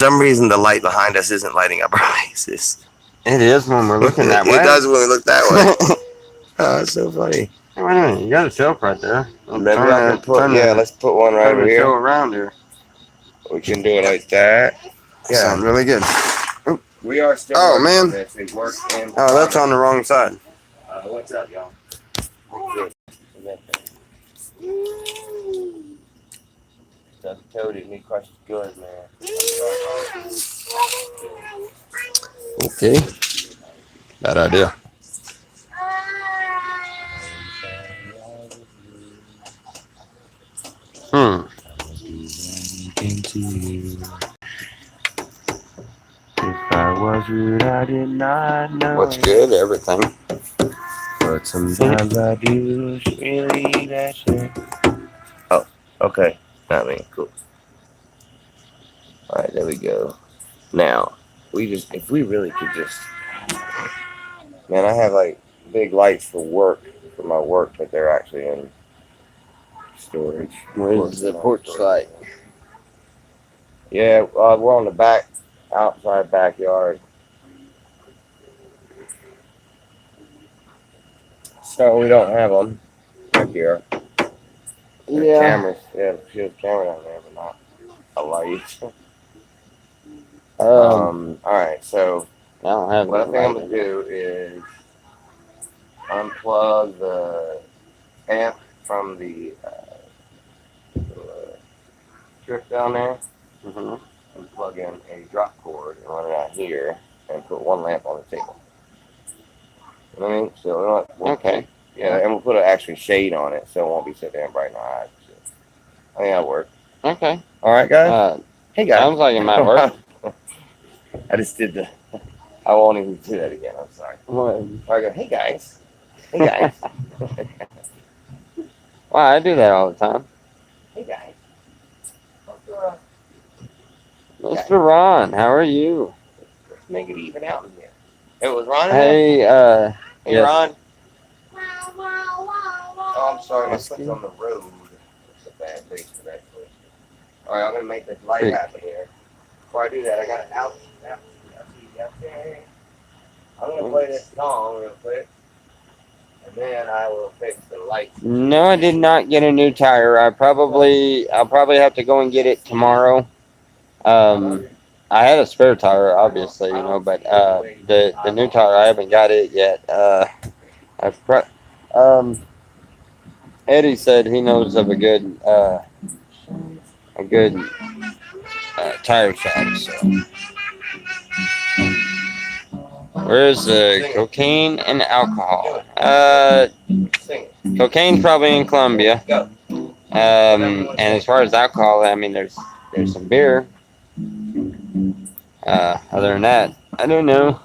some reason the light behind us isn't lighting up our faces. It is when we're looking that way. It does when we look that way. Oh, that's so funny. Hey, wait a minute, you got a shelf right there. Maybe I can put, let's put one right over the show here. around here. We can do it like that. Yeah. Sounds really good. We are still working on this. We work in Oh, that's on the wrong side. what's up, y'all? Told me questions good, man. Okay. Bad idea. If I was rude, I did not know. What's good? Everything. But sometimes I do really that shit. Oh, okay. Not me. Cool. Alright, there we go. Now, if we really could just. Man, I have like big lights for my work, but they're actually in storage. Where's the porch light? Yeah, we're on the outside backyard. So we don't have them back here. Yeah. Cameras, she has a camera down there, but not a light. Alright, so I don't have what I think I'm light. gonna do is unplug the amp from the strip down there and plug in a drop cord and run it out here and put one lamp on the table. You know what I mean? So Okay. Yeah, and we'll put an actual shade on it so it won't be sitting there bright in the eyes. I think that'll work. Okay. All right, guys. Hey, guys. Sounds like it might work. I just did I won't even do that again. I'm sorry. I go, hey, guys. Hey, guys. Well, I do that all the time. Hey, guys. Mr. Ron, how are you? Let's make it even out in here. It was Ron. Hey, Hey, yes. Ron. Oh, I'm sorry. I put it on the road. It's a bad place for that place. All right, I'm gonna make this light happen here. Before I do that, I got it out. I'm gonna play this song real quick, and then I will fix the lights. No, I did not get a new tire. I'll probably have to go and get it tomorrow. I had a spare tire, obviously, but the new tire, I haven't got it yet. Eddie said he knows of a good tire shop. So. Where's the cocaine and alcohol? Cocaine's probably in Colombia. And as far as alcohol, I mean, there's some beer. Other than that, I don't know.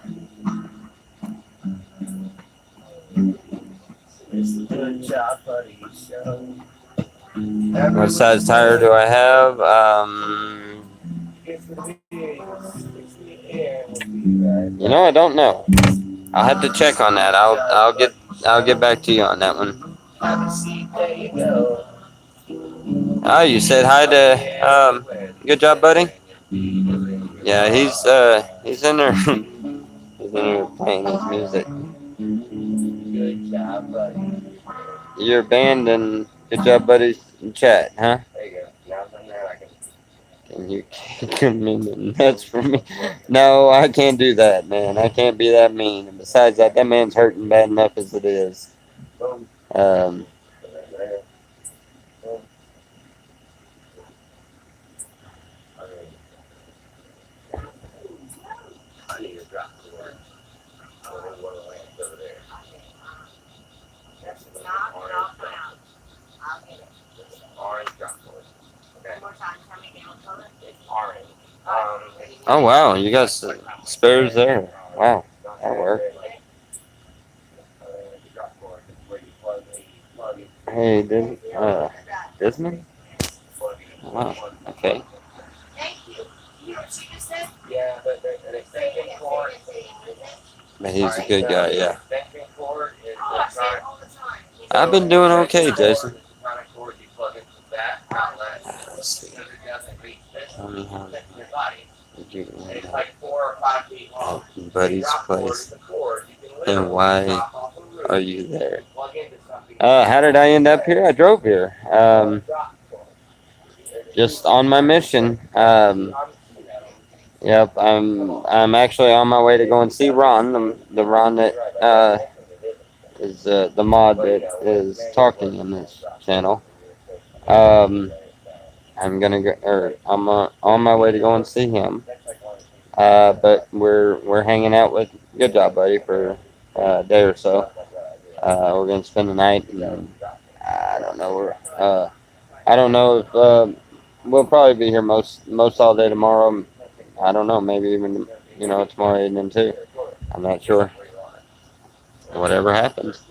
What size tire do I have? I don't know. I'll have to check on that. I'll get back to you on that one. Oh, you said hi to good job, buddy. Yeah, he's in there. He's in there playing his music. Good job, buddy. You're abandoned. Good job, buddies. In chat, huh? There you go. Now I'm there. I can. Can you come in the nuts for me? No, I can't do that, man. I can't be that mean. And besides that man's hurting bad enough as it is. I need a drop to work. I don't know what the land's over there. That's the orange drop. I'll get it. Orange drop cord. Okay. One more time. Tell me again what color? It's orange. Oh wow, you got spares there. Wow, that worked. Hey, Desmond? Wow, okay. Yeah, but an extension cord. But he's a good guy, yeah. I've been doing okay, Jason. Let's see. Tell me how It's like 4 or 5 feet long. Buddy's Drop cord place. is the cord. You can Then literally why drop off the roof, are you there? plug into something, How did I end up here? I drove here. drop cord. Just on my mission. Yep, I'm actually on my way to go and see Ron, the Ron that is the mod that is talking in this channel. I'm gonna go, or I'm on my way to go and see him. But we're hanging out with Good Job Buddy for a day or so. We're gonna spend the night, and I don't know. I don't know if we'll probably be here most all day tomorrow. I don't know, maybe even tomorrow evening too. I'm not sure. Whatever happens.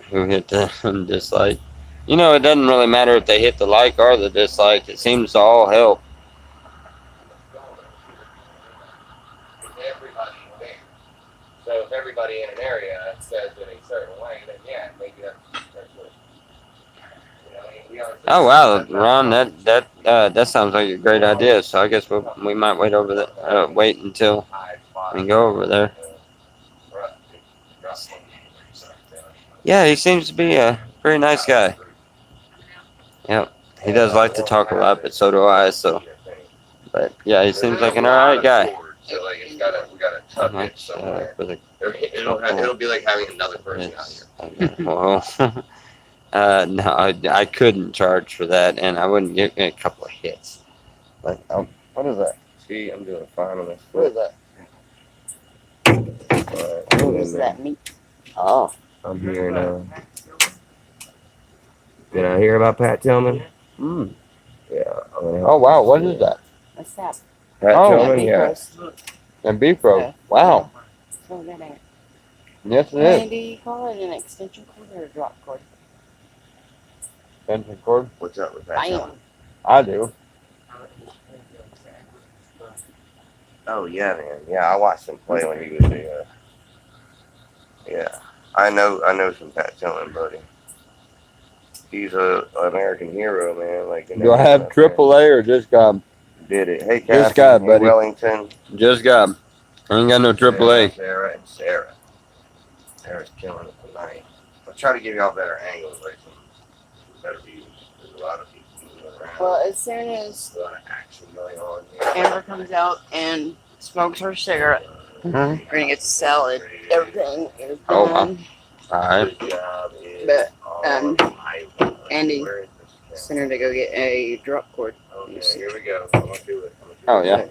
Who hit the dislike? It doesn't really matter if they hit the like or the dislike. It seems to all help. Everybody there. So if everybody in an area says in a certain way, then yeah, maybe that's what. Oh wow, Ron, that sounds like a great idea. So I guess we might wait wait until we go over there. Yeah, he seems to be a very nice guy. Yep, he does like to talk a lot, but so do I. So, but yeah, he seems like an alright guy. So like we gotta tuck it somewhere. It'll be like having another person out here. Well, no, I couldn't charge for that, and I wouldn't get a couple of hits. Like, what is that? See, I'm doing fine on this. What is that? What is that meat? Oh, I'm here now. Did I hear about Pat Tillman? Yeah. Oh wow, what is that? What's that? Pat Oh. Tillman, Beef yeah. roast. A beef roast. Wow. Throw that in. Yes, it And is. do you call it an extension cord or a drop cord? Extension cord. What's up with Pat I Tillman? am. I do. Oh yeah, man. Yeah, I watched him play when he was a. Yeah, I know some Pat Tillman, buddy. He's a American hero, man. Like. Do I have AAA or just God? Did it? Hey, Just Kathy, God, in buddy. Wellington. Just God. I ain't got no AAA. Sarah and Sarah. Sarah's killing it tonight. I'll try to give y'all better angles, like some better views. There's a lot of people moving around. Well, as soon as There's a lot of action going on here. Amber comes out and smokes her cigarette, we're gonna get the salad. Everything is Oh, done. wow. Alright. Good job is But, on my way. Andy Where is this Send her to go get a drop cord. camera? Okay, here we go. I'm gonna do it. Oh, yeah.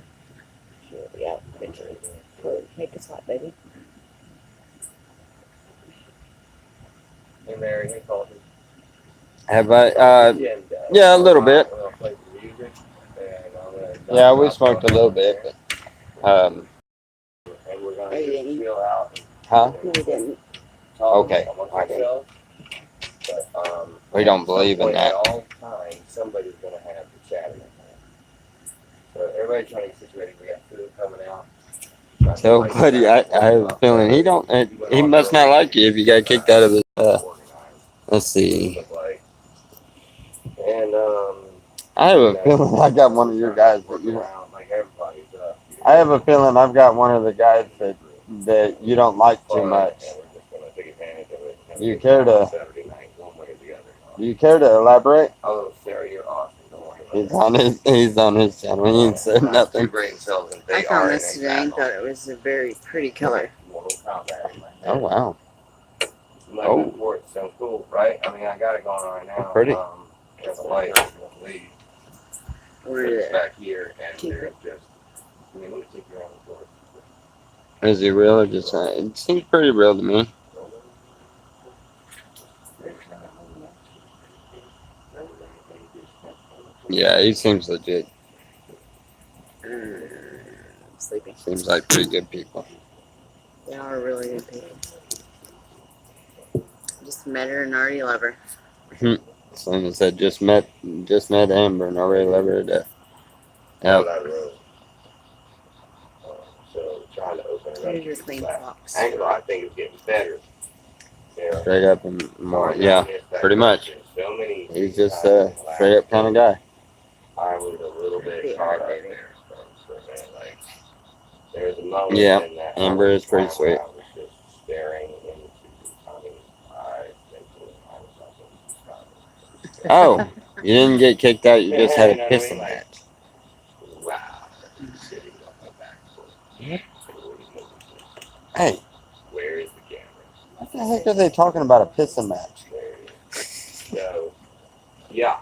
Yeah, picture. Make it hot, baby. Hey Mary, hey Colton. Have I? Yeah, a little bit. I'm gonna play some music, and I'm gonna Yeah, we smoked a little bit, but and we're gonna Oh, you just didn't? chill out. huh? No, we didn't. Okay. Amongst ourselves. But, We don't believe in that. At all times, somebody's gonna have to chat in that. So everybody's trying to get situated. We got food coming out. So, buddy, I have a feeling he must not like you if you got kicked out of his. Let's see. And I have a feeling I got one of your guys that you. I have a feeling I've got one of the guys that you don't like too much. Do you care to elaborate? Oh, Sarah, you're awesome. He's on his channel. He ain't said nothing. I found this today and thought it was a very pretty color. Oh wow. Oh, for it sounds cool, right? I mean, I got it going right now. Pretty. There's a light lead back here, and there's just. I mean, let me take you around the floor. Is he real or just? It seems pretty real to me. Yeah, he seems legit. I'm sleeping. Seems like pretty good people. They are really good people. Just met her and already love her. Someone said just met Amber and already love her to death. Yep. So trying to open it up. Here's your clean box. Angle, I think it's getting better. Yeah. Straight up and more. Yeah, pretty much. So many. He's just a straight up kind of guy. talk right there for a minute. Like, there's a moment Yeah, in that Amber is pretty where sweet. I was just staring into Tommy's eyes, thinking I was something. Oh, you didn't get kicked out. You just had a You know what I pissing mean? Like, match. wow, sitting on my back foot. Hey, Where is the camera? what the heck are they talking about a pissing match? There it is. So, yeah.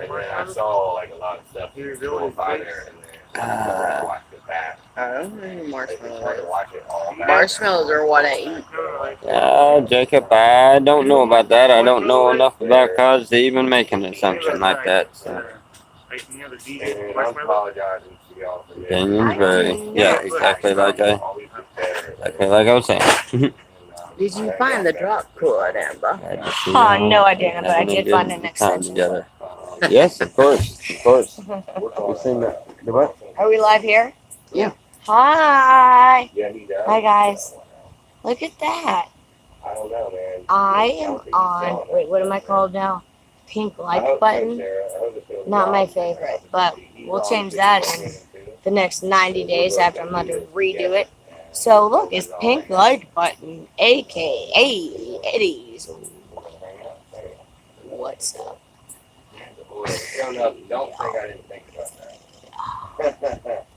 And then I saw like a lot of stuff going by there, and then I watched it back. I don't know Like, it's marshmallows. hard to watch it all back. Marshmallows are what I eat. Jacob, I don't know about that. I don't know enough about cause to even make an assumption like that. So. And I'm apologizing to y'all for this. Opinions vary. Yeah, exactly like I was saying. Did you find the drop cord, Amber? Oh, no, I didn't, but I did find an extension. Together. Yes, of course, of course. You've seen the what? Are we live here? Yeah. Hi. Yeah, he does. Hi, guys. Look at that. I don't know, man. I am on, wait, what am I called now? Pink like button. Not my favorite, but we'll change that in the next 90 days after I'm going to redo it. So look, it's pink like button, aka Eddie's. What's up? Don't think I didn't think about that.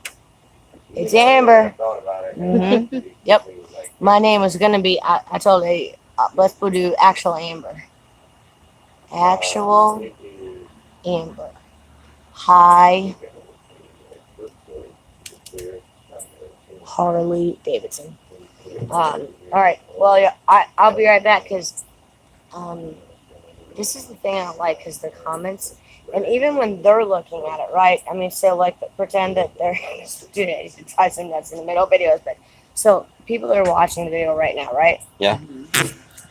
It's Amber. I thought about it. Mhm. Yep. My name was gonna be. I told her, let's do actual Amber. Actual Amber. Hi, Harley Davidson. All right. Well, yeah, I'll be right back because this is the thing I don't like because the comments, and even when they're looking at it, right? I mean, so like pretend that they're dude, I should try some nuts in the middle videos, but so people are watching the video right now, right? Yeah.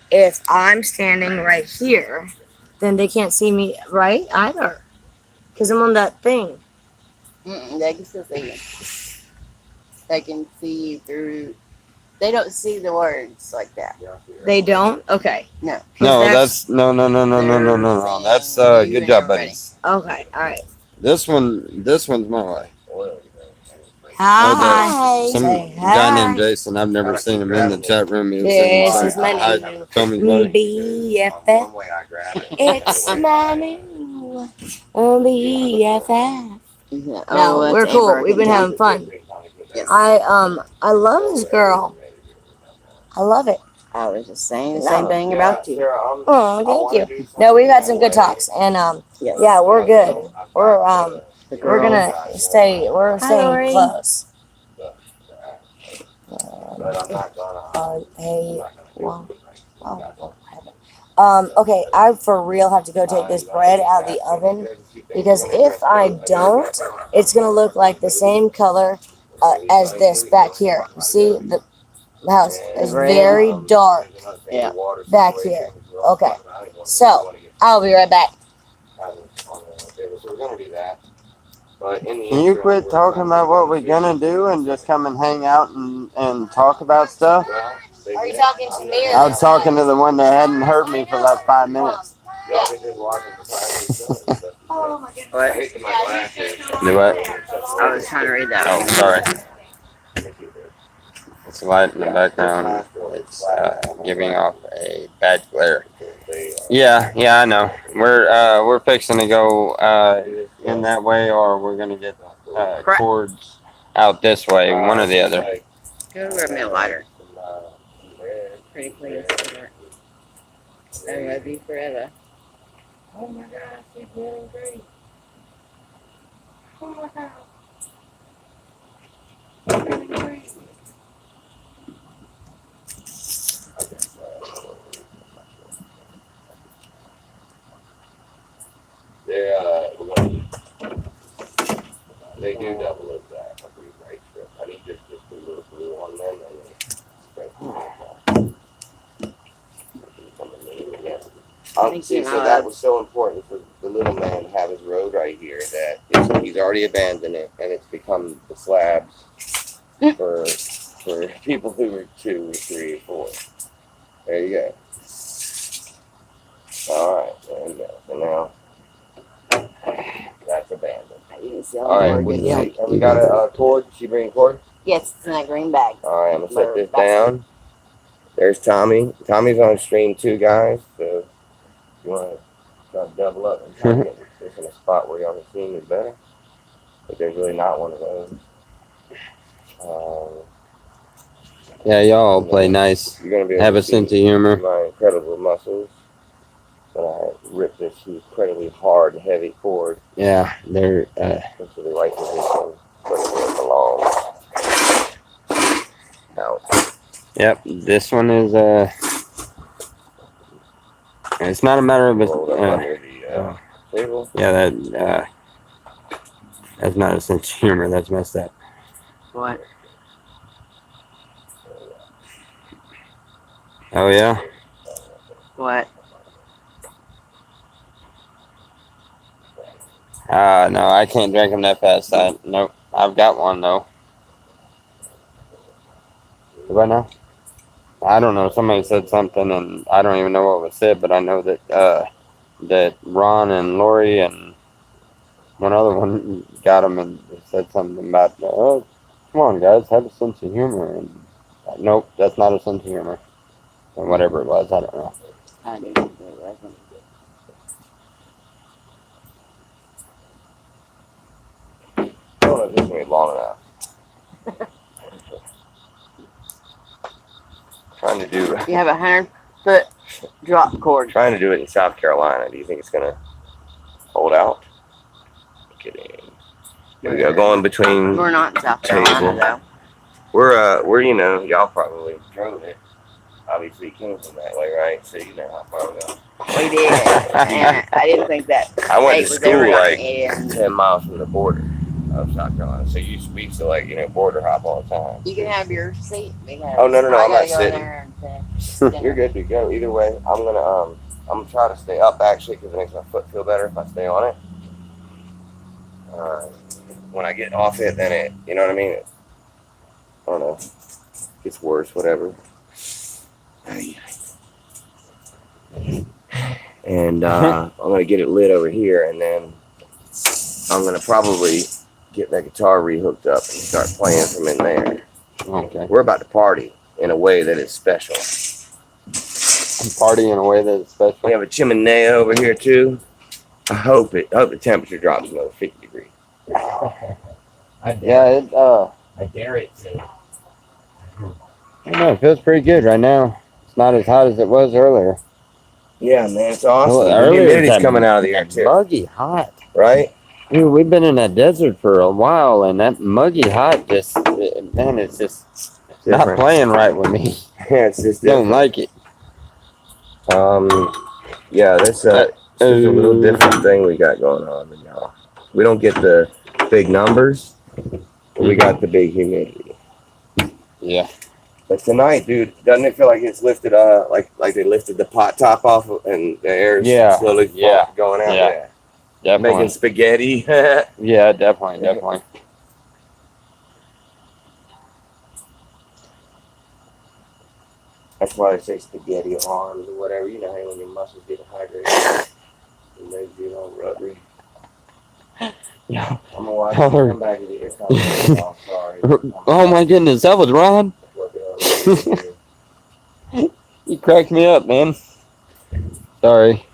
If I'm standing right here, then they can't see me right either because I'm on that thing. They can still see you. They can see you through. They don't see the words like that. They don't. Okay. No. No, that's no. That's good job, buddies. Okay. All right. This one's my way. Hi. Some Say guy hi. named Jason. I've never seen him in the chat room. He was This saying, is my "Hi, new Tommy's buddy." BFF. One way I grab it. It's my new BFF. Yeah. No, Oh, we're that's cool. Amber We've been again. having fun. Yes. I love this girl. I love it. I was just saying the same thing about you. Oh, thank you. No, we've had some good talks, and Yes. yeah, we're good. We're The we're girls. gonna stay. We're staying close. But I'm not gonna. Hey, well, okay, I for real have to go take this bread out of the oven because if I don't, it's gonna look like the same color as this back here. You see, the house is very dark Yeah. back here. Okay, so I'll be right back. So we're gonna do that. But in the Can you interim, quit we're talking gonna- about what we're gonna do and just come and hang out and talk about stuff? Well, they Are you did. talking to me or I was talking to the one that hadn't heard me for about 5 minutes. Y'all been just watching for 5 minutes. Oh my goodness. I What? hate my glasses. Do what? I was trying to read that. Oh, one. sorry. It's light in the background. It's giving off a bad glare. Yeah, I know. We're fixing to go in that way, or we're gonna get cords out this way, one or the other. Go grab me a lighter. Pretty please. I love you forever. Oh my God, she's doing great. Oh my God. She's doing great. They do double as that. I need just a little glue on them and then see, so that was so important for the little man to have his road right here that he's already abandoned it and it's become the slabs for people who are 2 or 3 or 4. There you go. All right, there you go. So now that's abandoned. I didn't the All right, only we, cord. we got a cord. She bring a cord. Yes, it's in that green bag. All right, I'm gonna set this down. There's Tommy. Tommy's on stream too, guys. So if you want to try to double up and try to get this in a spot where y'all can see me better, but there's really not one of those. Yeah, y'all play nice. You're gonna be able Have to a see sense of humor. my incredible muscles. But I ripped this incredibly hard, heavy cord Yeah, they're into the right position where it belongs. Ouch. yep. This one is it's not a matter of Rolled up under the table. yeah, that that's not a sense of humor. That's messed up. What? Oh yeah. What? No, I can't drink them that fast. Nope. I've got one though. Do I know? I don't know. Somebody said something, and I don't even know what was said, but I know that that Ron and Lori and one other one got them and said something about, oh, come on, guys, have a sense of humor. And nope, that's not a sense of humor. Or whatever it was, I don't know. I didn't think it wasn't. I don't know if this is gonna be long enough. Trying to do You have 100-foot drop cord. trying to do it in South Carolina. Do you think it's gonna hold out? Kidding. Here we go, going between. We're not in South Carolina though. We're y'all probably drove it. Obviously, came from that way, right? So you know how far we go. We did, and I didn't think that. I went to state was ever school gonna like end. 10 miles from the border of South Carolina. So we used to like border hop all the time. You can have your seat. Oh, no, I I'm gotta not go sitting. there and finish You're dinner. good to go. Either way, I'm gonna try to stay up actually because it makes my foot feel better if I stay on it. When I get off it, then it, you know what I mean? I don't know. Gets worse, whatever. And I'm gonna get it lit over here, and then I'm gonna probably get that guitar rehooked up and start playing from in there. Okay. We're about to party in a way that is special. Party in a way that's special. We have a chimney over here too. I hope the temperature drops another 50 degrees. Yeah, it I dare it to. I don't know, it feels pretty good right now. It's not as hot as it was earlier. Yeah, man, it's awesome. Well, The earlier humidity's that- coming out of the air too, Muggy hot. right? Dude, we've been in that desert for a while, and that muggy hot just, man, it's just not Different. playing right with me. Yeah, it's just Don't different. like it. Yeah, this is a little different thing we got going on than y'all. We don't get the big numbers, but we got the big humidity. Yeah. But tonight, dude, doesn't it feel like it's lifted like they lifted the pot top off and the air is Yeah. slowly Yeah. going out? Yeah. Yeah. Definitely. Making spaghetti. Yeah, definitely. That's why they say spaghetti arms or whatever. You know how when your muscles get hydrated, your legs get all rubbery. Yeah. I'm gonna watch you come back and get your comment. Oh, sorry. Oh my goodness, that was Ron. You cracked me up, man. Sorry.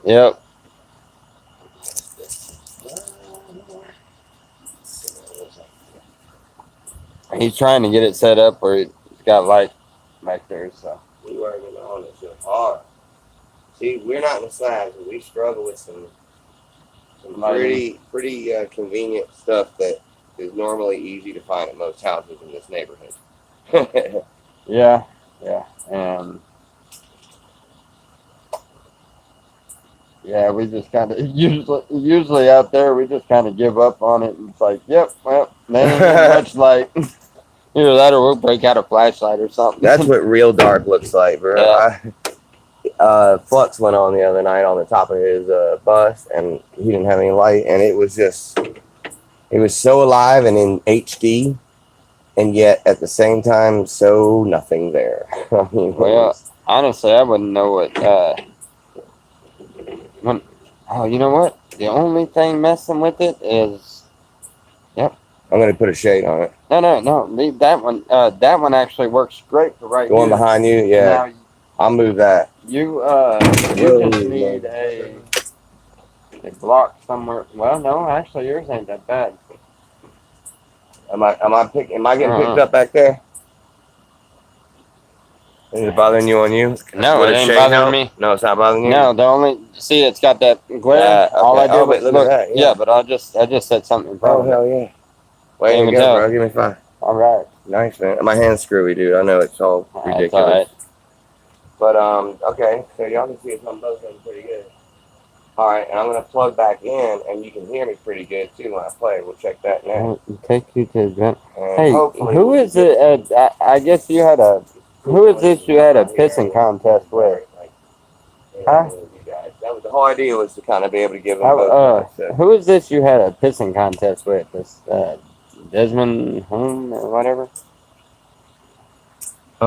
Yep. He's trying to get it set up where it's got light back there, so. We working on it so hard. See, we're not in the slabs, but we struggle with some pretty convenient stuff that is normally easy to find at most houses in this neighborhood. Yeah, and yeah, we just kind of usually out there we just kind of give up on it, and it's like, yep, well, there ain't much light. Either that, or we'll break out a flashlight or something. That's what real dark looks like, bro. Yeah. Flux went on the other night on the top of his bus, and he didn't have any light, and it was so alive and in HD. and yet at the same time, so nothing there. I mean, Well, honestly, I wouldn't know what. Oh, you know what? The only thing messing with it is I'm gonna put a shade on it. no. Leave that one. That one actually works great for right The one here. behind you, yeah. Now I'll move that. you Whoa, just need a block somewhere. Well, no, actually yours ain't that bad. Am I getting Uh-uh. picked up back there? Is it bothering you on you? No, Would it a ain't shade bothering help? me. No, it's not bothering you. No, the only see it's got that glare. Okay. All I did Oh, was wait, look look. at that, Yeah. yeah. But I just said something in Oh front of it. hell yeah! Way Can't to even go, tell. bro. Give me 5. All right. Nice, man. My hand's screwy, dude. I know it's all That's ridiculous. all right. But okay, so y'all can see it's on both ends pretty good. All right, and I'm gonna plug back in, and you can hear me pretty good too when I play. We'll check that now. Take you to advent. And Hey, hopefully who we'll is get it? I guess you had a. Who is this you had a pissing contest with? Huh? That was the whole idea, was to kind of be able to give them both. sides, so. Who is this you had a pissing contest with? This Desmond Home or whatever? No,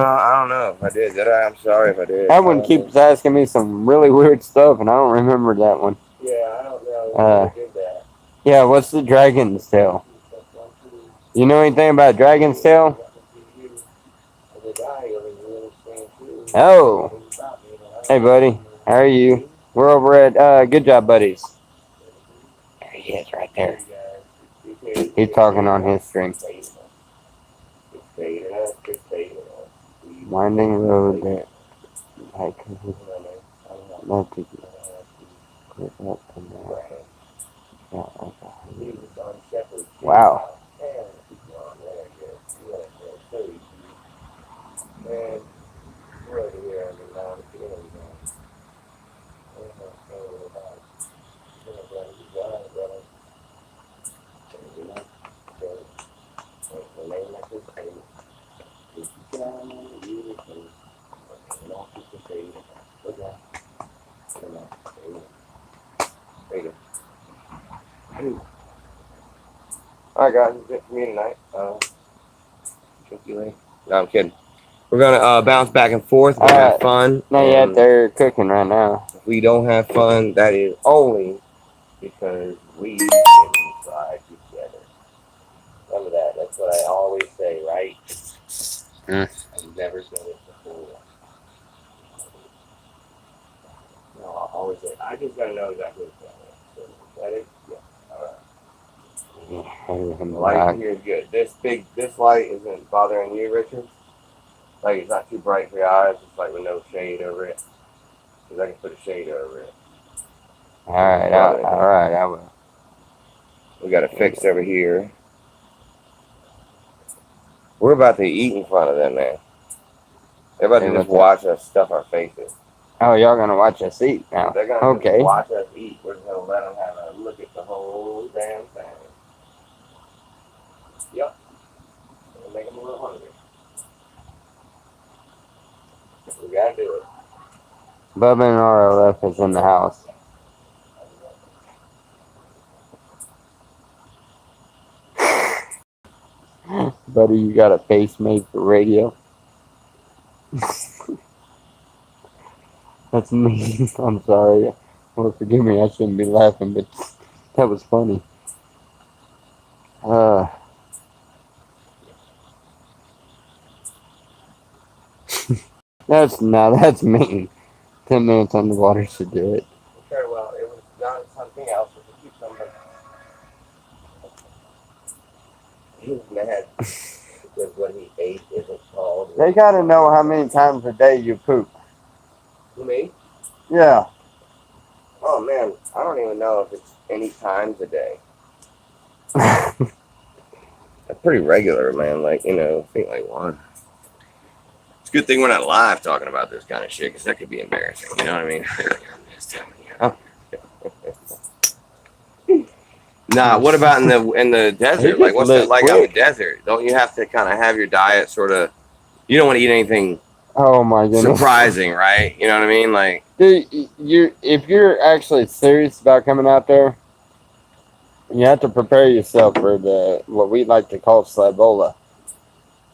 I don't know if I did. Did I? I'm sorry if I did. That one keeps asking me some really weird stuff, and I don't remember that one. Yeah, I don't know if I did that. Yeah, what's the Dragon's Tail? You know anything about Dragon's Tail? Oh. Hey, buddy. How are you? We're over at Good Job Buddies. There he is, right there. He's talking on his stream. Winding road there. Like, not to click up and down. Yeah, okay. Wow. Alright guys, that's it for me tonight. Check you later. No, I'm kidding. We're gonna bounce back and forth. We're gonna have fun. Not yet, they're cooking right now. If we don't have fun, that is only because we didn't try together. Remember that. That's what I always say, right? I've never said it before. No, I always say, I just gotta know exactly what's going on. So, is that it? Yeah. Alright. The light here is good. This light isn't bothering you, Richard? Like, it's not too bright for your eyes. It's like with no shade over it. Because I can put a shade over it. Alright, I will. We got it fixed over here. We're about to eat in front of them, man. They're about to just watch us stuff our faces. Oh, y'all gonna watch us eat now? They're gonna Okay. watch us eat. We're gonna let them have a look at the whole damn thing. Yep. We'll make them a little hungry. We gotta do it. Bubba and RLF is in the house. Buddy, you got a face made for radio? That's me. I'm sorry. Well, forgive me, I shouldn't be laughing, but that was funny. That's mean. 10 minutes on the water should do it. Okay, well, it was not something else. It was a cucumber. He's mad because what he ate isn't called. They gotta know how many times a day you poop. Who, me? Yeah. Oh man, I don't even know if it's any times a day. That's pretty regular, man. Like, you know, I think like one. It's a good thing we're not live talking about this kind of shit, because that could be embarrassing. You know what I mean? I'm just telling you. Nah, what about in the desert? Like, what's it like out in the desert? Don't you have to kind of have your diet sort of? You don't want to eat anything Oh my goodness. surprising, right? You know what I mean? Like, Dude, if you're actually serious about coming out there, You have to prepare yourself for the what we like to call Ebola.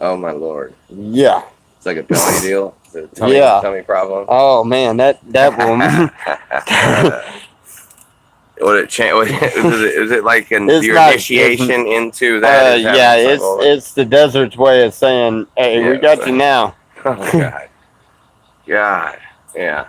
Oh my lord. Yeah. It's like a belly deal. It's a tummy, Yeah. tummy problem. Oh man, that will. Would it change? Is it like It's your not- initiation into that? Is having Yeah, Ebola? it's the desert's way of saying, "Hey, we Yeah. got you now." Oh god. God. Yeah.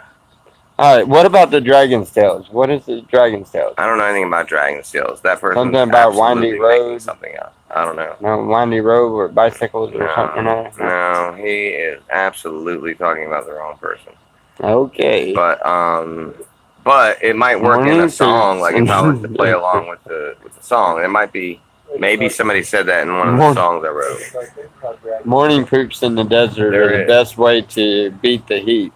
All right. What about the dragon's tails? What is the dragon's tails? I don't know anything about dragon seals. That person's Something about absolutely windy making road. something up. I don't know. No, windy road or bicycles or something. No, No. no, he is absolutely talking about the wrong person. Okay. But it might work in a Morning song. Poops. Like if I was to play along with the song, it might be. Maybe somebody said that in one of the Morning. songs I wrote. Morning poops in the desert There are the is. best way to beat the heat.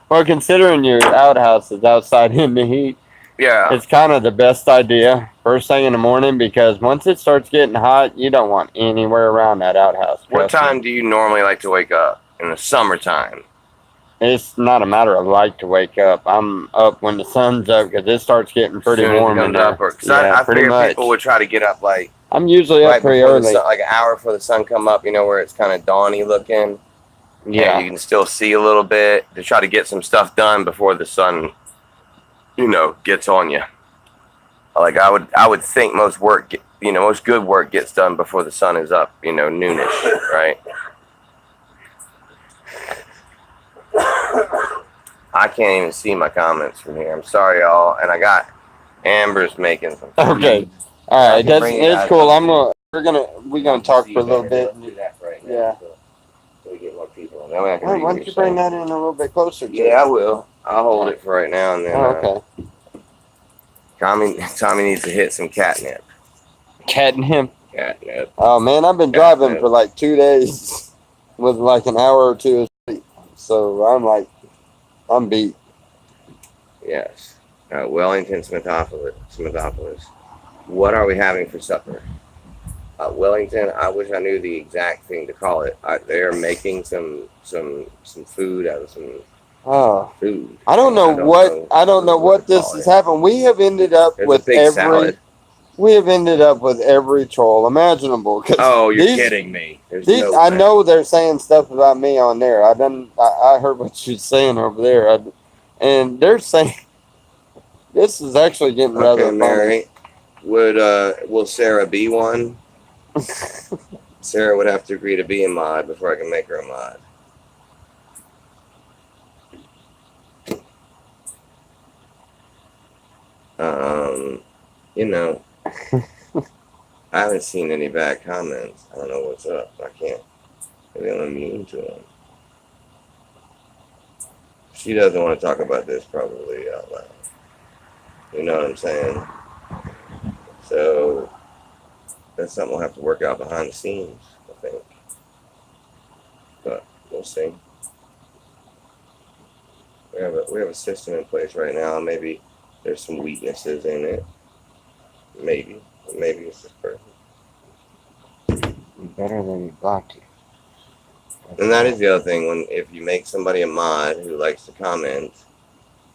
Well, considering your outhouse is outside in the heat, Yeah. it's kind of the best idea first thing in the morning because once it starts getting hot, you don't want anywhere around that outhouse. What trust me. time do you normally like to wake up in the summertime? It's not a matter of like to wake up. I'm up when the sun's up because it starts getting pretty Soon as it warm in comes there. up, or, 'cause Yeah, I pretty figure much. people would try to get up like I'm usually up right pretty before the early. sun, like an hour before the sun come up. You know, where it's kind of dawny looking. Yeah. And you can still see a little bit to try to get some stuff done before the sun, gets on you. Like I would think most work, most good work gets done before the sun is up, noonish, right? I can't even see my comments from here. I'm sorry, y'all. And I got Amber's making some. Okay. All I right. can bring you It's guys cool. up. We're gonna talk for a little bit. Do that right now. Yeah. So we get more people. That way I can Why read don't what you you're bring saying. that in a little bit closer to Yeah, I will. I'll hold it for right now, and then Oh, okay. Tommy needs to hit some catnip. Catnip. Catnip. Oh man, I've been driving for like 2 days with like an hour or two of sleep. So I'm beat. Yes. Wellington Smithopolis. What are we having for supper? Wellington, I wish I knew the exact thing to call it. They're making some food out of some Oh, food. I don't know what to this call has it. happened. We have ended up There's with a big salad. every troll imaginable. 'Cause Oh, you're these- kidding me. There's These, no I way. know they're saying stuff about me on there. I heard what she's saying over there, and they're saying this is actually getting rather Okay, Mary. Will Sarah be one? Sarah would have to agree to be a mod before I can make her a mod. I haven't seen any bad comments. I don't know what's up. I can't. Maybe I'm immune to them. She doesn't want to talk about this probably out loud. You know what I'm saying? So that's something we'll have to work out behind the scenes, I think. But we'll see. We have a system in place right now. Maybe there's some weaknesses in it. Maybe it's this person. better than you blocked you. And that is the other thing. If you make somebody a mod who likes to comment,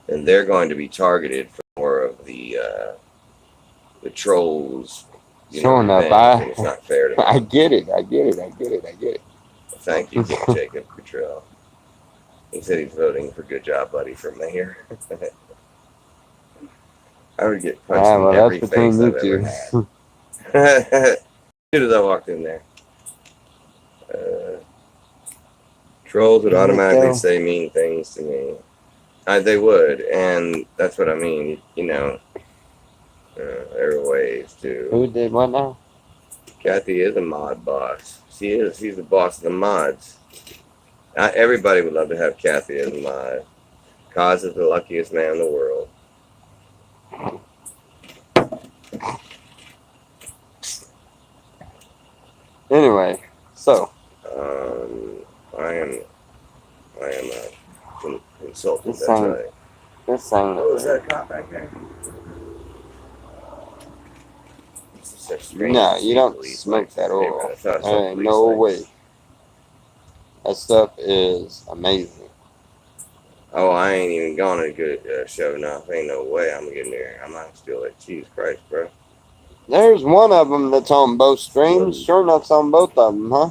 then they're going to be targeted for more of the trolls. Showing up, and it's not fair to I them. get it. Thank you, Jacob Cottrell. He said he's voting for good job, buddy, for mayor. I would get punched Ah, well, in every that's face between I've you ever two. had. As soon as I walked in there. Trolls would automatically say mean things to me. They would, and that's what I mean. There are ways to. Who did what now? Kathy is a mod boss. She is. She's the boss of the mods. Everybody would love to have Kathy as a mod. Kaz is the luckiest man in the world. Anyway, so I am a consultant. This That's sound- right. this thing. Oh, is that a cop back there? No, you don't smoke that oil. No way. That stuff is amazing. Oh, I ain't even gonna get show enough. Ain't no way I'm getting there. I might steal that. Jesus Christ, bro. There's one of them that's on both streams. Sure enough's on both of them, huh?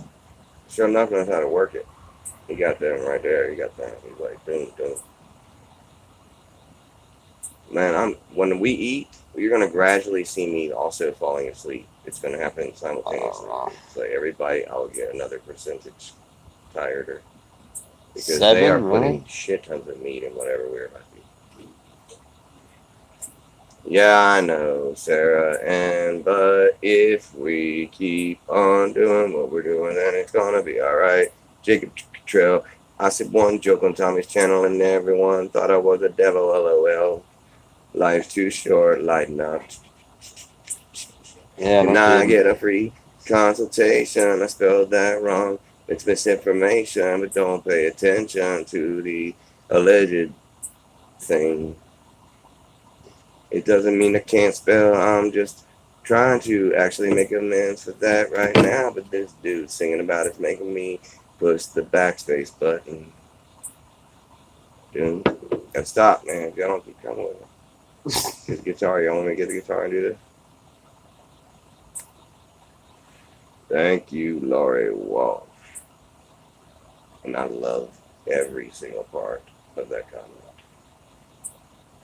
Sure enough knows how to work it. He got them right there. He got that. He's like, boom, boom. Man, when we eat, you're gonna gradually see me also falling asleep. It's gonna happen simultaneously. So every bite, I'll get another percentage tireder because they are 7, putting really? shit tons of meat in whatever we're about to eat. Yeah, I know, Sarah. But if we keep on doing what we're doing, then it's gonna be all right. Jacob Trail. I said one joke on Tommy's channel, and everyone thought I was a devil. LOL. Life's too short. Lighten up. Yeah, Can no I kidding. get a free consultation? I spelled that wrong. It's misinformation, but don't pay attention to the alleged thing. It doesn't mean I can't spell. I'm just trying to actually make amends for that right now. But this dude singing about it's making me push the backspace button. Dude, and stop, man. If y'all don't keep coming with it. Get the guitar. Y'all want me to get the guitar and do this? Thank you, Laurie Walsh. And I love every single part of that comment.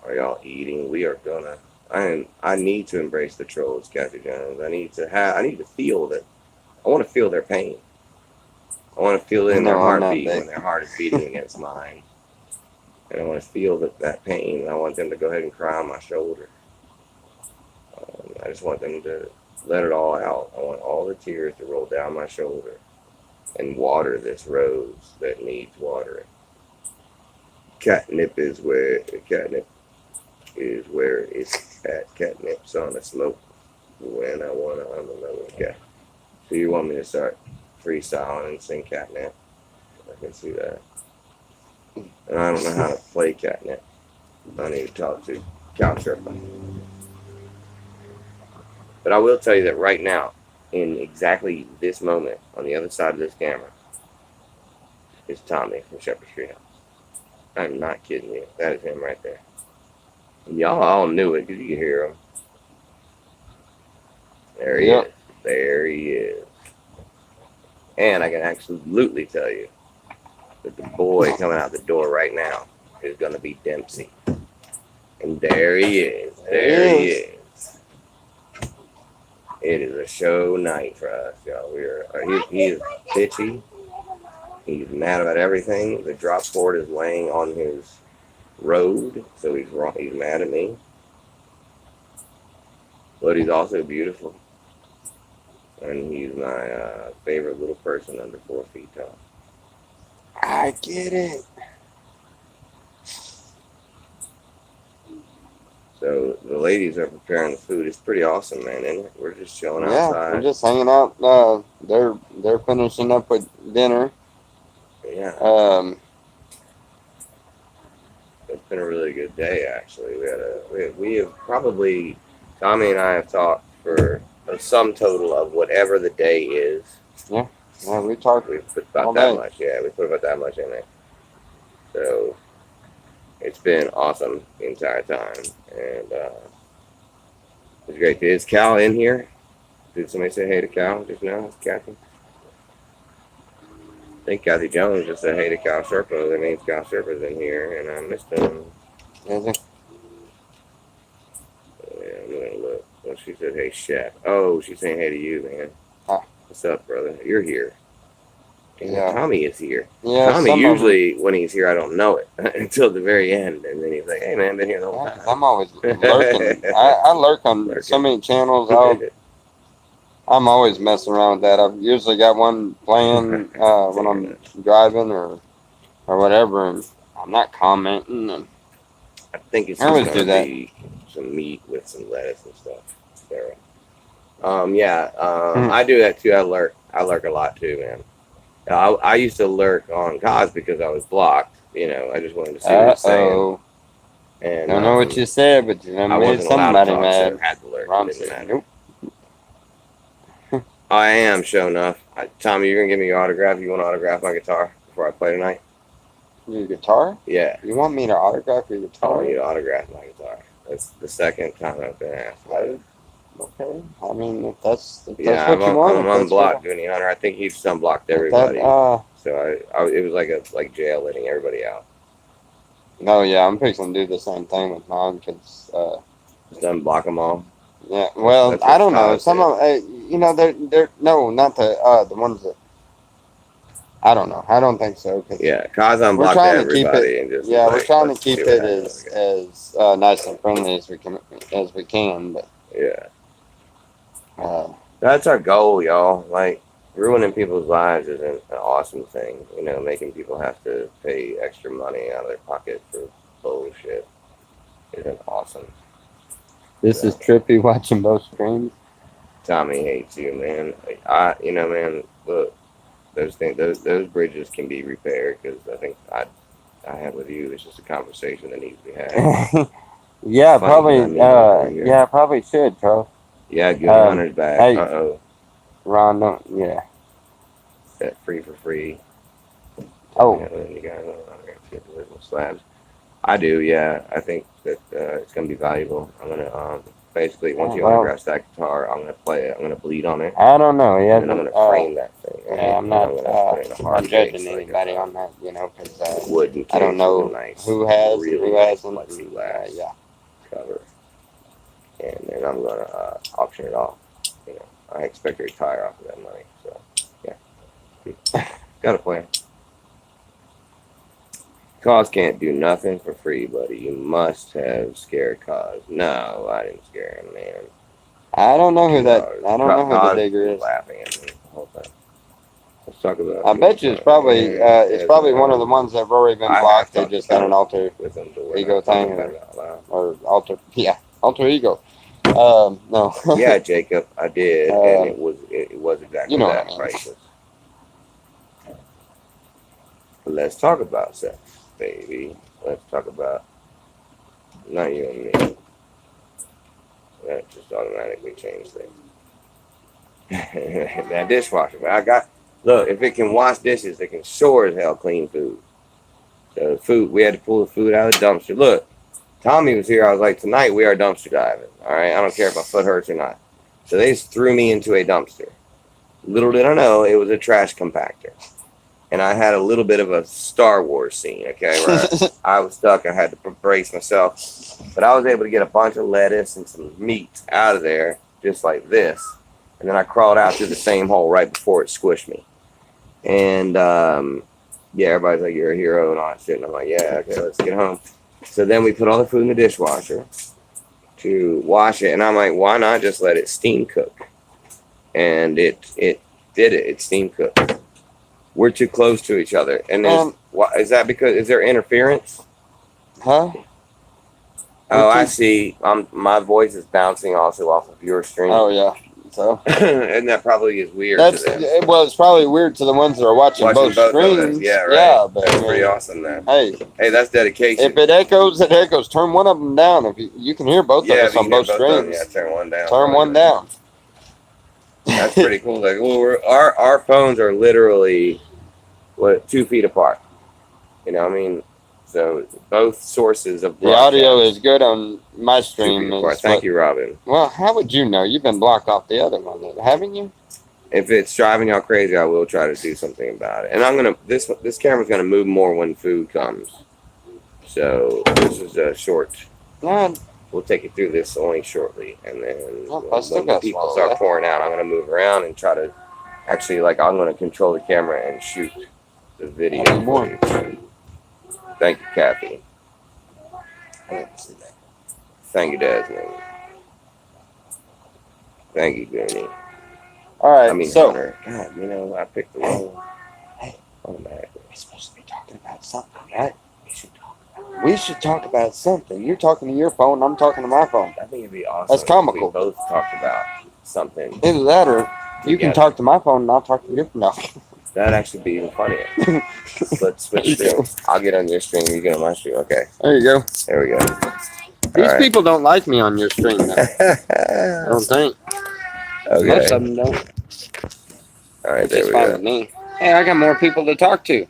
Are y'all eating? We are gonna. I need to embrace the trolls, Kathy Jones. I need to feel that. I want to feel their pain. I want to feel it in their No, I'm not heartbeat big. when their heart is beating against mine. And I want to feel that pain. I want them to go ahead and cry on my shoulder. I just want them to let it all out. I want all the tears to roll down my shoulder and water this rose that needs watering. Catnip is where it's at. Catnip's on the smoke when I wanna I'm alone. Okay. So you want me to start freestyling and sing catnip? I can see that. And I don't know how to play catnip. I need to talk to Couch Sherpa. But I will tell you that right now, in exactly this moment, on the other side of this camera, is Tommy from Shepherd Street House. I'm not kidding you. That is him right there. And y'all all knew it because you could hear him. There he Yep. is. There he is. And I can absolutely tell you that the boy coming out the door right now is going to be Dempsey. And there he is. There he is. It is a show night for us, y'all. He is bitchy. He's mad about everything. The drop board is laying on his road, so he's wrong. He's mad at me. But he's also beautiful. And he's my favorite little person under 4 feet tall. I get it. So the ladies are preparing the food. It's pretty awesome, man, isn't it? We're just chilling Yeah, outside. we're just hanging out. They're finishing up with dinner. Yeah. It's been a really good day, actually. We have probably, Tommy and I have talked for a sum total of whatever the day is. Yeah, we talked. We put about all that day. much. Yeah, we put about that much in there. So it's been awesome the entire time, and it's great. Is Cal in here? Did somebody say hey to Cal just now, Kathy? I think Kathy Jones just said hey to Cal Sherpa. That means Cal Sherpa's in here, and I missed him. Is it? Yeah, I'm gonna look. Well, she said, hey, chef. Oh, she's saying hey to you, man. Ah. What's up, brother? You're here. And Yeah. Tommy is here. Yeah. Tommy, some of usually when he's here, I don't know it until the very end. And then he's like, hey, man, been here the them- whole yeah, 'cause time. I'm always lurking. I lurk on so many channels. I'm always messing around with that. I've usually got one playing when I'm driving or whatever, and I'm not commenting. And I think it's I just always going do to that. be some meat with some lettuce and stuff. Sarah. I do that too. I lurk a lot too, man. I used to lurk on Cos because I was blocked. You know, I just wanted to see what he's saying. Uh-oh. And Don't know what you said, but you done I made wasn't allowed to somebody talk, mad. so I had to lurk. Ron It didn't said, matter. nope. I am, sure enough. Tommy, you're going to give me your autograph? You want to autograph my guitar before I play tonight? Your guitar? Yeah. You want me to autograph your I guitar? want you to autograph my guitar. That's the second time I've been asked about it. Okay. I mean, if that's Yeah, what you want. I'm if that's unblocked, Vinny Hunter. I think he's unblocked what- everybody. That, So it was like jail letting everybody out. no, yeah, I'm fixing to do the same thing with mine because, Just unblock them all. yeah. Well, That's I don't know. what Some of, you know, they're no, not the ones that. I don't know. I don't think so. 'Cause Yeah, Kaz unblocked trying to keep everybody and just yeah, was we're like, trying to let's keep see what it happens. as nice and friendly as we can. But Yeah, uh, that's our goal, y'all. Like ruining people's lives is an awesome thing. You know, making people have to pay extra money out of their pocket for bullshit isn't awesome. this is trippy watching both streams. Tommy hates you, man. You know, man. Look, those bridges can be repaired because I think I had with you. It's just a conversation that needs to be had. Yeah, Funny, probably. I mean, over here. Yeah, probably should, Charles. Yeah, good Um, Hunter's back. hey. Uh-oh. Ron, don't. Yeah. Set free for free. Oh. Yeah, you guys get the original slabs. I do, yeah. I think that it's going to be valuable. I'm going to, basically, once you Well. autograph that guitar, I'm going to play it. I'm going to bleed on it. I don't know. Yeah. And then I'm going to frame that thing. Yeah, I'm And not. I'm going to put it in a I'm hard not judging case, like anybody a on that. You know, because wooden I don't case know with a nice, who has and really who nice hasn't. plexiglass Yeah. cover. And then I'm going to auction it off. You know, I expect to retire off of that money. So, yeah. Got a plan. Cause can't do nothing for free, buddy. You must have scared Cause. No, I didn't scare him, man. I don't know who that. I don't know who the Cause digger was is. laughing at me the whole time. Let's talk about. I bet you it's probably one of the ones that have already been blocked. They just got an alter with him, but we're ego not talking thing about it out loud. or alter ego. No. Yeah, Jacob, I did, and it was exactly you know that, what I mean. priceless. Let's talk about sex, baby. Let's talk about not you and me. That just automatically changed things. That dishwasher, man. Look, if it can wash dishes, it can sure as hell clean food. So food, we had to pull the food out of the dumpster. Look, Tommy was here. I was like, tonight we are dumpster diving. All right, I don't care if my foot hurts or not. So they just threw me into a dumpster. Little did I know it was a trash compactor. And I had a little bit of a Star Wars scene, okay, where I was stuck. I had to brace myself. But I was able to get a bunch of lettuce and some meat out of there, just like this. And then I crawled out through the same hole right before it squished me. And, yeah, everybody's like, you're a hero and all that shit. And I'm like, yeah, okay, let's get home. So then we put all the food in the dishwasher to wash it. And I'm like, why not just let it steam cook? And it did it. It steam cooked. We're too close to each other. And is that because, is there interference? Huh? Oh, I see. My voice is bouncing also off of your stream. Oh yeah. So. And that probably is weird That's to them. well, it's probably weird to the ones that are watching both of us. streams. Yeah, right. Yeah, but That's pretty awesome, man. Hey, That's dedication. if it echoes, it echoes. Turn one of them down. If you can hear both of us on both streams. Yeah, turn one down. Turn one down. That's pretty cool. Like, well, our phones are literally 2 feet apart. You know what I mean? So both sources of The audio is good on my stream. Thank you, Robin. Well, how would you know? You've been blocked off the other one, haven't you? If it's driving y'all crazy, I will try to do something about it. And I'm gonna this camera's gonna move more when food comes. So this is a short. No, We'll take you through this only shortly, and then I still when the got people swallow start that. pouring out, I'm gonna move around and try to actually I'm gonna control the camera and shoot the video. I need more. for you. Thank you, Kathy. I didn't see that. Thank you, Desmond. Thank you, Goonie. All right, I mean, so Hunter. God, I picked the wrong. Hey. Automatically. we're supposed to be talking about something, right? We should talk about something. You're talking to your phone. I'm talking to my phone. I think it'd be awesome. That's if comical. We both talked about something. Either that or you can Together. talk to my phone and I'll talk to your phone. No. That'd actually be even funnier. Let's switch There you go. streams. I'll get on your stream. You get on my stream. Okay. There you go. There we go. These All people don't like me on your stream, though. I right. don't think. Okay. Most of them don't. All right. It's There just we fine go. with me. Hey, I got more people to talk to.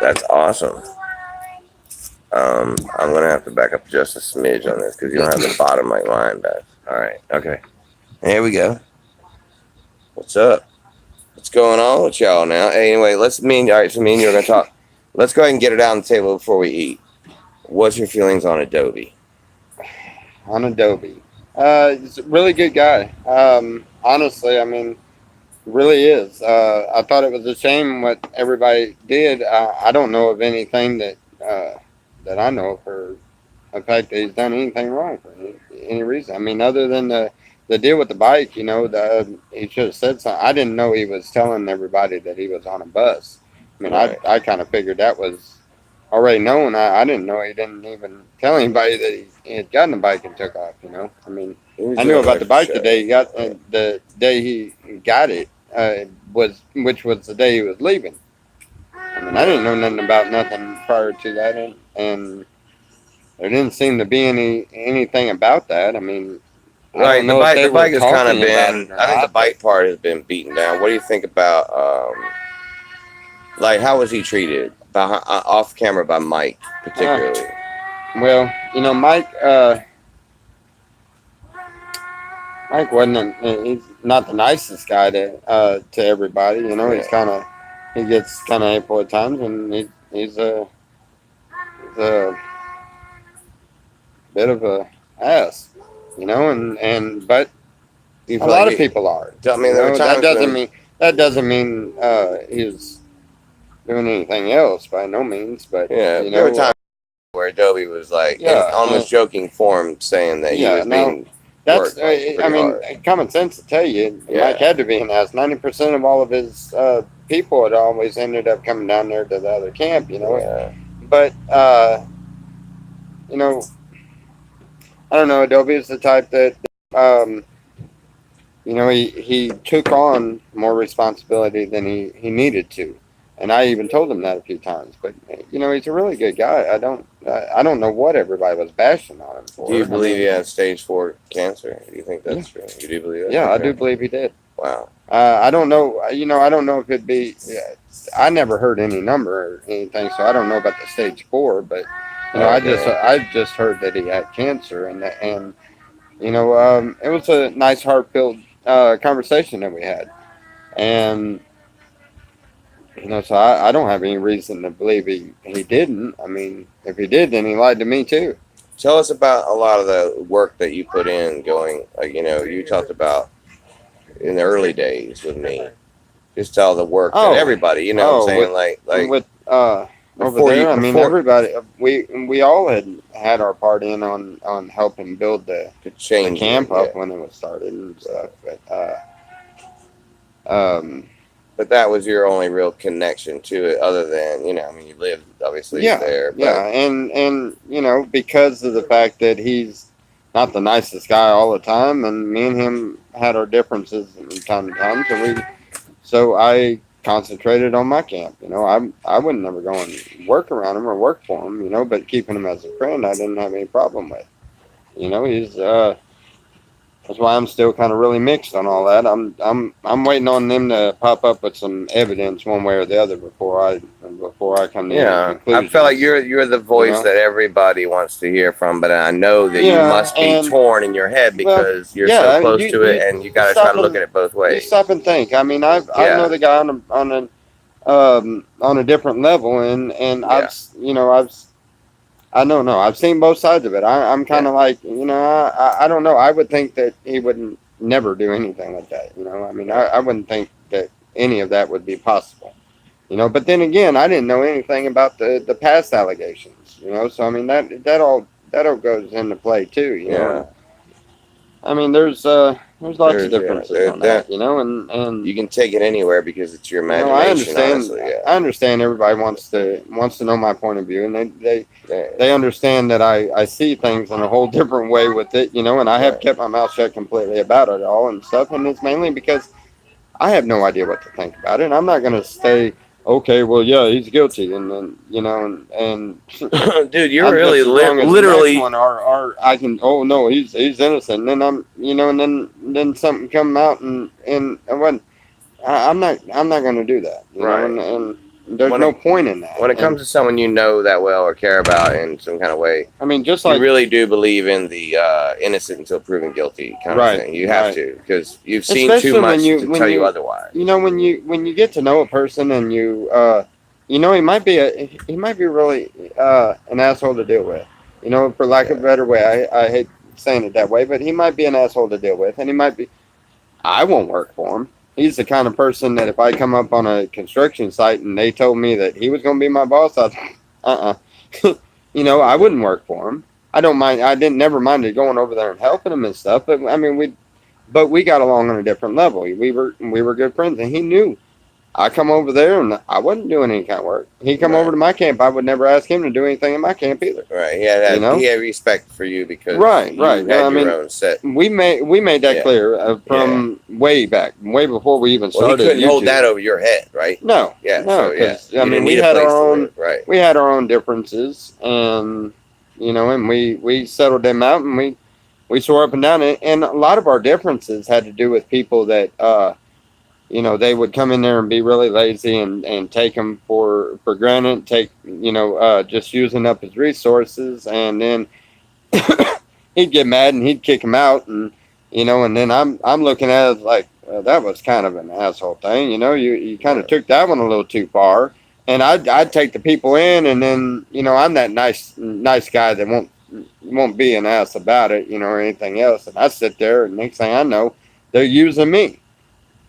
That's awesome. I'm gonna have to back up just a smidge on this because you don't have the bottom like mine does. All right, okay. Here we go. What's up? What's going on with y'all now? Anyway, all right, so me and you are gonna talk. Let's go ahead and get it out on the table before we eat. What's your feelings on Adobe? On Adobe. He's a really good guy. Honestly, I mean, really is. I thought it was a shame what everybody did. I don't know of anything that I know for a fact that he's done anything wrong for any reason. I mean, other than the deal with the bike, you know, he should have said something. I didn't know he was telling everybody that he was on a bus. I mean, Right. I kind of figured that was already known. I didn't know he didn't even tell anybody that he had gotten a bike and took off. You know, I mean, I knew about the bike the day he got the day he got it which was the day he was leaving. I mean, I didn't know nothing about nothing prior to that, and there didn't seem to be anything about that. I mean, I Right, don't know if they the bike were has kind of talking about been. it or I think the not, bike part has been beaten down. What do you think about like how was he treated off camera by Mike particularly? Well, you know, Mike wasn't. He's not the nicest guy to everybody. You know, he gets kind of hateful at times, and he's a bit of a ass. You know, but You a feel lot like of people are. I mean, You there were know, times that doesn't mean he's doing anything else by no means. But yeah, you there were know, times where Adobe was like in yeah, almost joking form saying that he yeah, was no, being that's. worked like, pretty I mean, hard. common sense to tell you, Yeah. Mike had to be an ass. 90% of all of his people had always ended up coming down there to the other camp. You know, Yeah. but you know, I don't know. Adobe is the type that you know, he took on more responsibility than he needed to, and I even told him that a few times. But you know, he's a really good guy. I don't know what everybody was bashing on him for. Do you I believe mean, he has stage 4 cancer? Do you think that's true? You do believe that? yeah, I do believe he did. Wow. I don't know. You know, I don't know if it'd be. I never heard any number or anything, so I don't know about the stage 4. But you know, Okay. I just heard that he had cancer, and you know, it was a nice, heart-filled conversation that we had. And you know, so I don't have any reason to believe he didn't. I mean, if he did, then he lied to me too. Tell us about a lot of the work that you put in going, like, you know, you talked about in the early days with me. Just tell the work that everybody, you know what I'm saying? Like with over before there, you, I mean, before everybody we all had our part in on helping build the to change camp it, up yeah. when it was started and stuff. But that was your only real connection to it, other than, you know, I mean, you lived obviously there, but yeah, and you know, because of the fact that he's not the nicest guy all the time, and me and him had our differences from time to time, so I concentrated on my camp. You know, I wouldn't never go and work around him or work for him. You know, but keeping him as a friend, I didn't have any problem with. You know, he's that's why I'm still kind of really mixed on all that. I'm waiting on them to pop up with some evidence one way or the other before I come to any yeah, I conclusions. feel like you're the voice You know? that everybody wants to hear from, but I know that you Yeah, must be and- torn in your head because you're yeah, so close to it, and you got to try stop to look and- at it both You ways. stop and think. I mean, I Yeah. know the guy on a different level, and Yeah. I've seen both sides of it. I'm kind of like, you know, I don't know. I would think that he wouldn't never do anything like that. You know, I mean, I wouldn't think that any of that would be possible. You know, but then again, I didn't know anything about the past allegations. You know, so I mean that all goes into play too. You know, Yeah. I mean there's lots There's- of differences yeah, on that. You know, and You can take it anywhere because it's your you know, imagination. I understand. Honestly, yeah. I understand everybody wants to know my point of view, and Yeah. they understand that I see things in a whole different way with it, you know, and I have Right. kept my mouth shut completely about it all and stuff, and it's mainly because I have no idea what to think about it, and I'm not going to stay, okay, well, yeah, he's guilty, and then, you know, and Dude, you're I'm really just as long as the literally. next one or I can, oh, no, he's innocent, and then I'm, you know, and then something come out, and I'm not going to do that, you Right. know, and there's When no it- point in that. When it comes to someone you know that well or care about in some kind of way, I mean, just you like really do believe in the innocent until proven guilty kind Right, of thing. You have right. to, because you've seen Especially too much when you- to when tell you you- otherwise. you know when you get to know a person and you know he might be really an asshole to deal with. You know, for lack of a better way, I hate saying it that way, but he might be an asshole to deal with, and he might be. I won't work for him. He's the kind of person that if I come up on a construction site and they told me that he was going to be my boss, you know, I wouldn't work for him. I don't mind. I didn't never minded going over there and helping him and stuff. But I mean, we got along on a different level. We were good friends, and he knew. I come over there and I wasn't doing any kind of work. He come Right. over to my camp. I would never ask him to do anything in my camp either. Right. He had You know? he had respect for you because Right, you right. had No, I your mean, own set. We made that Yeah. clear from way back, way before we even Well, he started. couldn't hold YouTube. that over your head, right? No, Yeah. no, so, yeah. 'cause, You I mean, didn't we need a had place our to own. live, right. We had our own differences, and you know, and we settled them out, and we swore up and down, and a lot of our differences had to do with people that you know, they would come in there and be really lazy and take them for granted, just using up his resources, and then he'd get mad and he'd kick him out, and you know, and then I'm looking at it like, well, that was kind of an asshole thing, you know, you kind of took that one a little too far, and I'd take the people in, and then you know, I'm that nice guy that won't be an ass about it, you know, or anything else, and I sit there, and next thing I know, they're using me.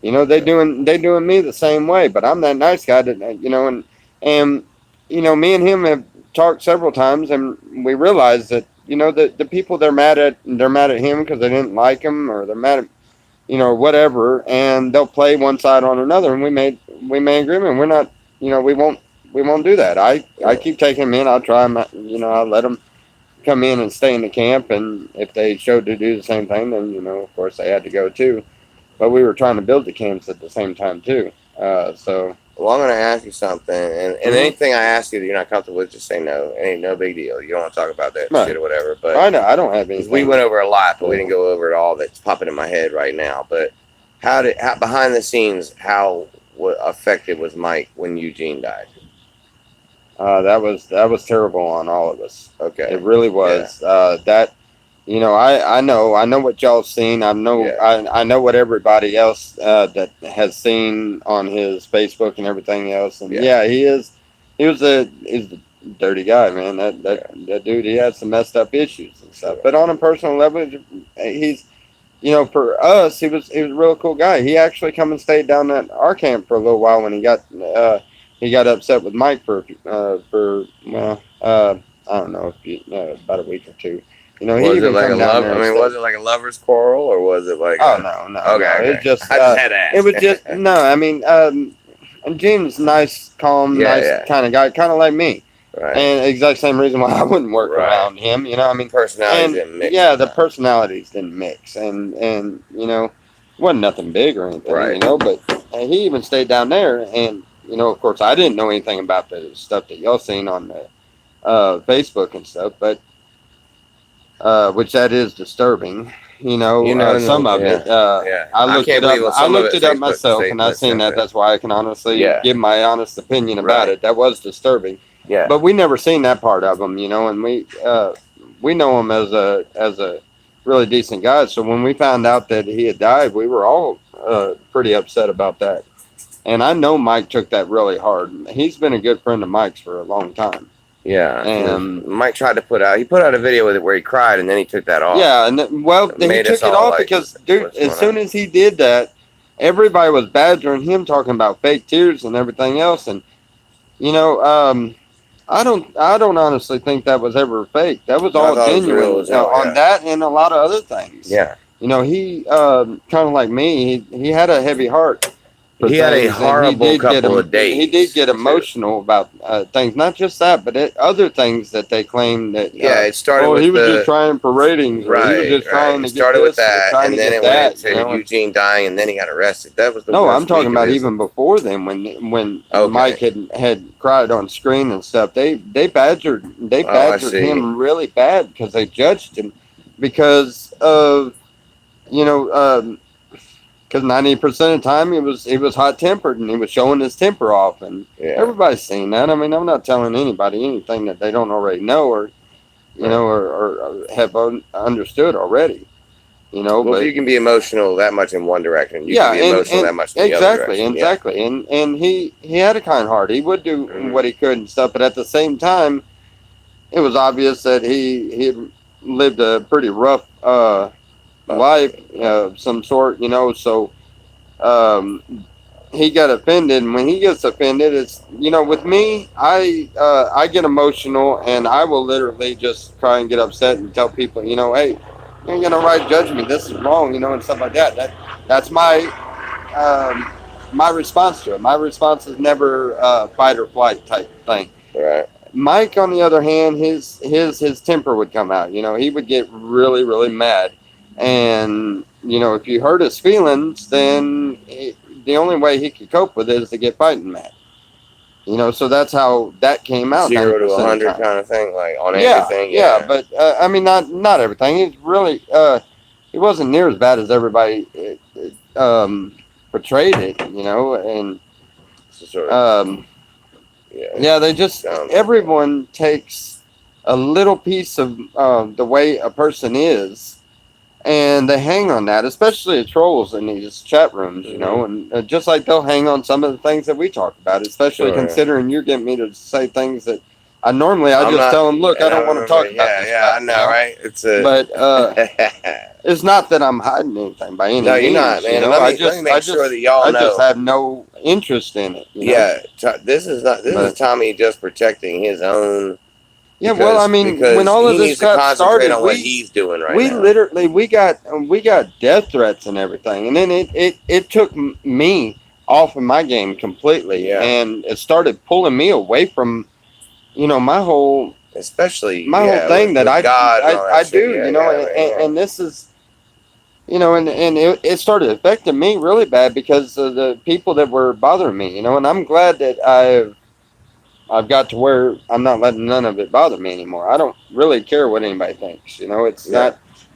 You know, they doing me the same way, but I'm that nice guy that you know, and you know, me and him have talked several times, and we realized that you know the people they're mad at him because they didn't like him, or they're mad at you know whatever, and they'll play one side on another. And we made agreement. We're not, you know, we won't do that. I keep taking him in. I'll try him. You know, I'll let them come in and stay in the camp, and if they showed to do the same thing, then you know, of course, they had to go too. But we were trying to build the camps at the same time too. So Well, I'm going to ask you something, and Mhm. anything I ask you that you're not comfortable with, just say no. It ain't no big deal. You don't want to talk about that Right. shit or whatever. But I know I don't have 'cause anything. we went over a lot, but we didn't go over it all. That's popping in my head right now. But how behind the scenes, what affected was Mike when Eugene died? That was terrible on all of us. Okay. It really was. That you know, I know what y'all seen. I know Yeah. I know what everybody else that has seen on his Facebook and everything else. And Yeah. he's a dirty guy, man. That dude, he had some messed up issues and stuff. Yeah. But on a personal level, he's, you know, for us, he was a real cool guy. He actually come and stayed down at our camp for a little while when he got upset with Mike for I don't know, about a week or two. You know, he Was it even like a come down love? there I and mean, stayed. was it like a lover's quarrel, or was it like? Oh no. Okay. It just I just had to ask. it was just no. I mean, and Gene's nice, calm, Yeah, nice yeah. kind of guy, kind of like me. right. And exact same reason why I wouldn't work Right. around him. You know, I mean, Personalities and didn't mix. yeah, the personalities didn't mix, and you know, it wasn't nothing big or anything. Right. You know, but he even stayed down there, and you know, of course, I didn't know anything about the stuff that y'all seen on the Facebook and stuff, but which that is disturbing. You know, some of it. Yeah. I looked can't it up. believe what I some of looked it it up Facebook myself, and I statements seen and that. things. That's why I can honestly Yeah. give my honest opinion about Right. it. That was disturbing. Yeah. But we never seen that part of him, you know, and we know him as a really decent guy. So when we found out that he had died, we were all pretty upset about that. And I know Mike took that really hard. He's been a good friend of Mike's for a long time. Yeah. And Mike tried to put out a video with it where he cried, and then he took that off. yeah, and he Made took us it all off like, because, what's dude, going as soon as he did that, everybody was badgering him, talking about fake tears and everything else. And you know, I don't honestly think that was ever fake. That was I all thought it was genuine real as hell, on yeah. that and a lot of other things. Yeah. You know, he kind of like me. He had a heavy heart. for He had a things, and horrible did get couple of days, He did get too. emotional about things, not just that, but other things that they claimed that. Yeah. It started with he was the just trying for ratings. Or right. he was just trying It to get started with this, or that, trying and to then get it that, went into you know, and- Eugene dying, and then he got arrested. That was the No, worst I'm talking week of about his- even before then, when Okay. Mike had cried on screen and stuff. They badgered see. him really bad because they judged him because of, you know, because 90% of the time he was hot tempered and he was showing his temper off, and Yeah. everybody's seen that. I mean, I'm not telling anybody anything that they don't already know or or have understood already. Well, But if you can be emotional that much in one direction, you yeah, can be emotional that much in the other direction. exactly. And he had a kind heart. He would do Mhm. what he could and stuff, but at the same time, it was obvious that he had lived a pretty rough life of some sort. So he got offended, and when he gets offended, it's with me, I get emotional, and I will literally just try and get upset and tell people, hey, you ain't got no right to judge me. This is wrong, and stuff like that. That's my response to it. My response is never fight or flight type thing. Right. Mike, on the other hand, his temper would come out. He would get really, really mad, and if you hurt his feelings, then the only way he could cope with it is to get fighting mad. So that's how that came out. 0 to 90% of the 100 time. kind of thing, like on Yeah, everything. yeah, but I mean, not everything. He's really he wasn't near as bad as everybody portrayed it. And It's a sort of, yeah, they just Sounds- everyone takes a little piece of the way a person is, and they hang on that, especially the trolls in these chat rooms, and just like they'll hang on some of the things that we talk about, especially Sure. considering you're getting me to say things that I normally I I'm just not- tell them, look, I don't want to talk about Yeah, this. yeah, stuff, I know, right? It's a. But it's not that I'm hiding anything by any No, means. you're not, man. I Let me just, make I sure just, that y'all I know. just have no interest in it. Yeah, this is not. This is But- Tommy just protecting his own. Yeah, well, I mean, because when all he of this needs to crap concentrate started, on what he's doing right we now. literally we got death threats and everything, and then it took me off of my game completely, Yeah. and it started pulling me away from my whole Especially whole thing with that God and all that I shit. do, Yeah, and, yeah. and this is. And it started affecting me really bad because of the people that were bothering me, and I'm glad that I've got to where I'm not letting none of it bother me anymore. I don't really care what anybody thinks.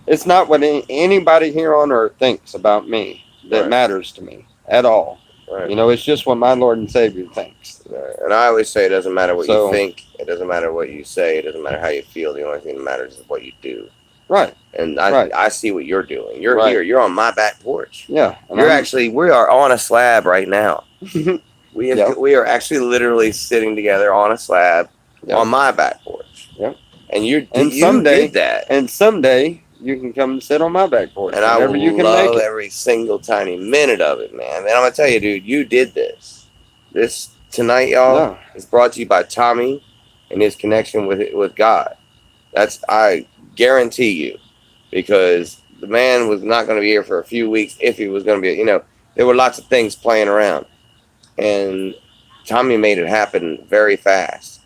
It's not what anybody here on earth thinks about me that Right. matters to me at all. Right. It's just what my Lord and Savior thinks. Right. And I always say it doesn't matter what So- you think. It doesn't matter what you say. It doesn't matter how you feel. The only thing that matters is what you do. Right. And Right. I see what you're doing. You're Right. here. You're on my back porch. Yeah. And We are on a slab right now. We Yep. we are actually literally sitting together on a slab Yep. on my back porch. Yep. And you someday- did that. And someday you can come sit on my back porch And I whenever you can love make it. every single tiny minute of it, man. And I'm gonna tell you, dude, you did this. This tonight, y'all, Yeah. is brought to you by Tommy and his connection with God. I guarantee you, because the man was not going to be here for a few weeks if he was going to be. There were lots of things playing around, and Tommy made it happen very fast.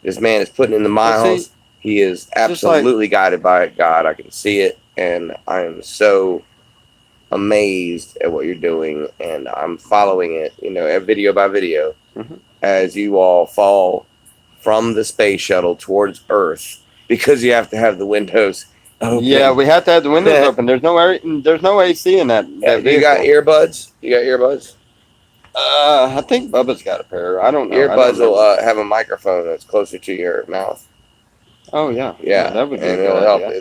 This man is putting in the Well, miles. see, He is absolutely guided by God. I can see it, and I am so amazed at what you're doing, and I'm following it, video by video, Mhm. as you all fall from the space shuttle towards Earth, because you have to have the windows open. Yeah, we have to have the windows open. There's no AC in that. You got earbuds? You got earbuds? I think Bubba's got a pair. I don't know. Earbuds will have a microphone that's closer to your mouth. Oh yeah. Yeah, that would be and a it'll good help. idea.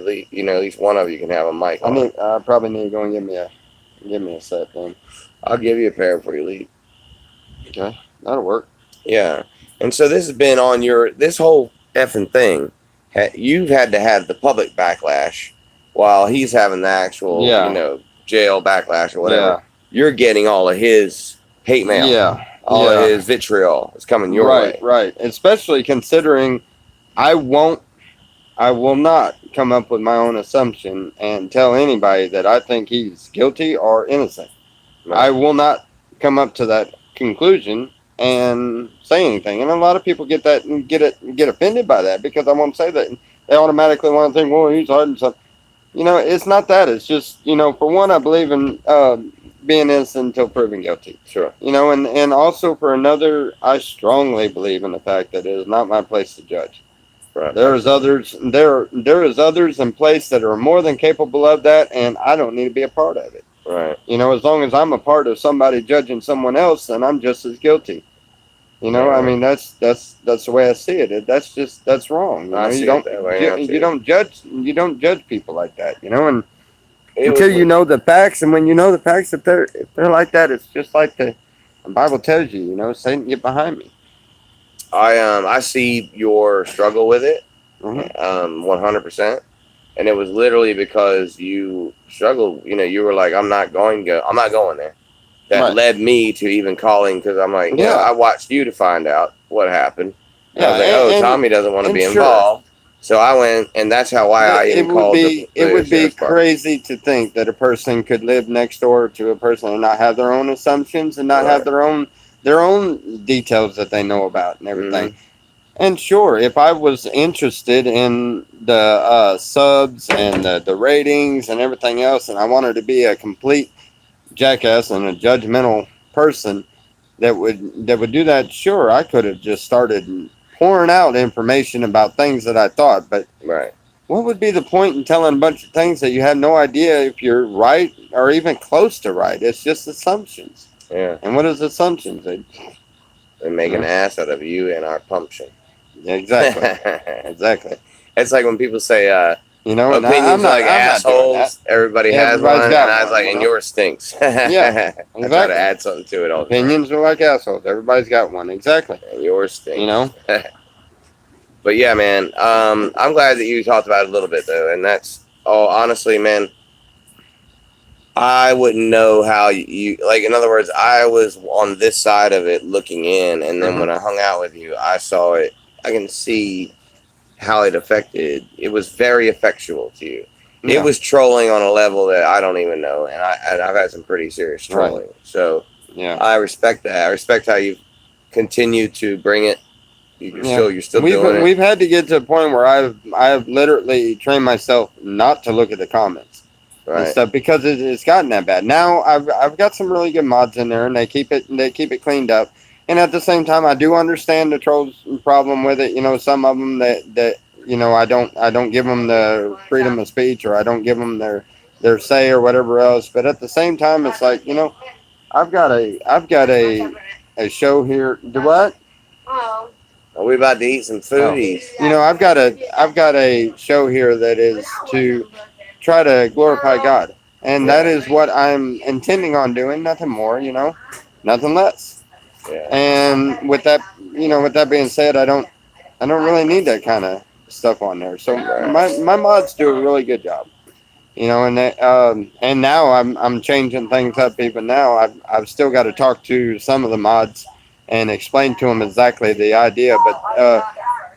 At least one of you can have a mic on. I probably need to go and give me a set then. I'll give you a pair before you leave. Okay, that'll work. Yeah, and so this has been on this whole effing thing. You've had to have the public backlash, while he's having the actual, jail backlash or whatever. You're getting all of his hate mail. Yeah, All of his vitriol is coming your way. Right. Especially considering I will not come up with my own assumption and tell anybody that I think he's guilty or innocent. Right. I will not come up to that conclusion and say anything. And a lot of people get that and get offended by that because I won't say that. They automatically want to think, well, he's hiding something. It's not that. It's just, for one, I believe in being innocent until proven guilty. Sure. And also for another, I strongly believe in the fact that it is not my place to judge. Right. There is others in place that are more than capable of that, and I don't need to be a part of it. Right. You know, as long as I'm a part of somebody judging someone else, then I'm just as guilty. You know, I Yeah. mean, that's the way I see it. That's wrong. You know, I see you it don't that way now, you too. don't judge people like that. You know, and It until was- you know the facts, and when you know the facts, if they're like that, it's just like the Bible tells you. You know, Satan, get behind me. I see your struggle with it, Mhm. 100%, and it was literally because you struggled. You know, you were like, I'm not going there. That Right. led me to even calling because I'm like, you know, Yeah. I watched you to find out what happened. And I was Yeah, like, oh, and- Tommy doesn't want to and be sure. involved, so I went, and that's why I even called the it would be sheriff's department. crazy to think that a person could live next door to a person and not have their own assumptions and not have Right. their own details that they know about and everything. Mhm. And sure, if I was interested in the subs and the ratings and everything else, and I wanted to be a complete jackass and a judgmental person that would do that, sure, I could have just started pouring out information about things that I thought. But Right. what would be the point in telling a bunch of things that you have no idea if you're right or even close to right? It's just assumptions. Yeah. And what is assumptions? They make an Yeah. ass out of you and our pumpkin. Exactly. Exactly. It's like when people say You know, and opinions I'm not like doing assholes. that. Everybody has Everybody's one, got and I was one, like, you and know? yours stinks. Yeah, I try exactly. to add something to it all the time. Opinions are like assholes. Everybody's got one. Exactly. And yours stinks. You know? But yeah, man, I'm glad that you talked about it a little bit though, and that's honestly, man. I wouldn't know how you like. In other words, I was on this side of it looking in, and then Mhm. when I hung out with you, I saw it. I can see how it affected. It was very effectual to you. Yeah. It was trolling on a level that I don't even know, and I've had some pretty serious Right. trolling. So Yeah. I respect that. I respect how you continue to bring it. You're Yeah. still doing it. We've had to get to a point where I've literally trained myself not to look at the comments and Right. stuff because it's gotten that bad. Now I've got some really good mods in there and they keep it cleaned up. And at the same time, I do understand the trolls problem with it. You know, some of them that you know I don't give them the freedom of speech or I don't give them their say or whatever else. But at the same time, it's like, you know, I've got a show here. Do what? Oh. Are we about to eat some foodies? You know, I've got a show here that is to try to glorify God, and that is what I'm intending on doing. Nothing more, you know, nothing less. Yeah. And with that, you know, with that being said, I don't really need that kind of stuff on there. So my mods do a really good job, you know, and now I'm changing things up even now. I've still got to talk to some of the mods and explain to them exactly the idea, but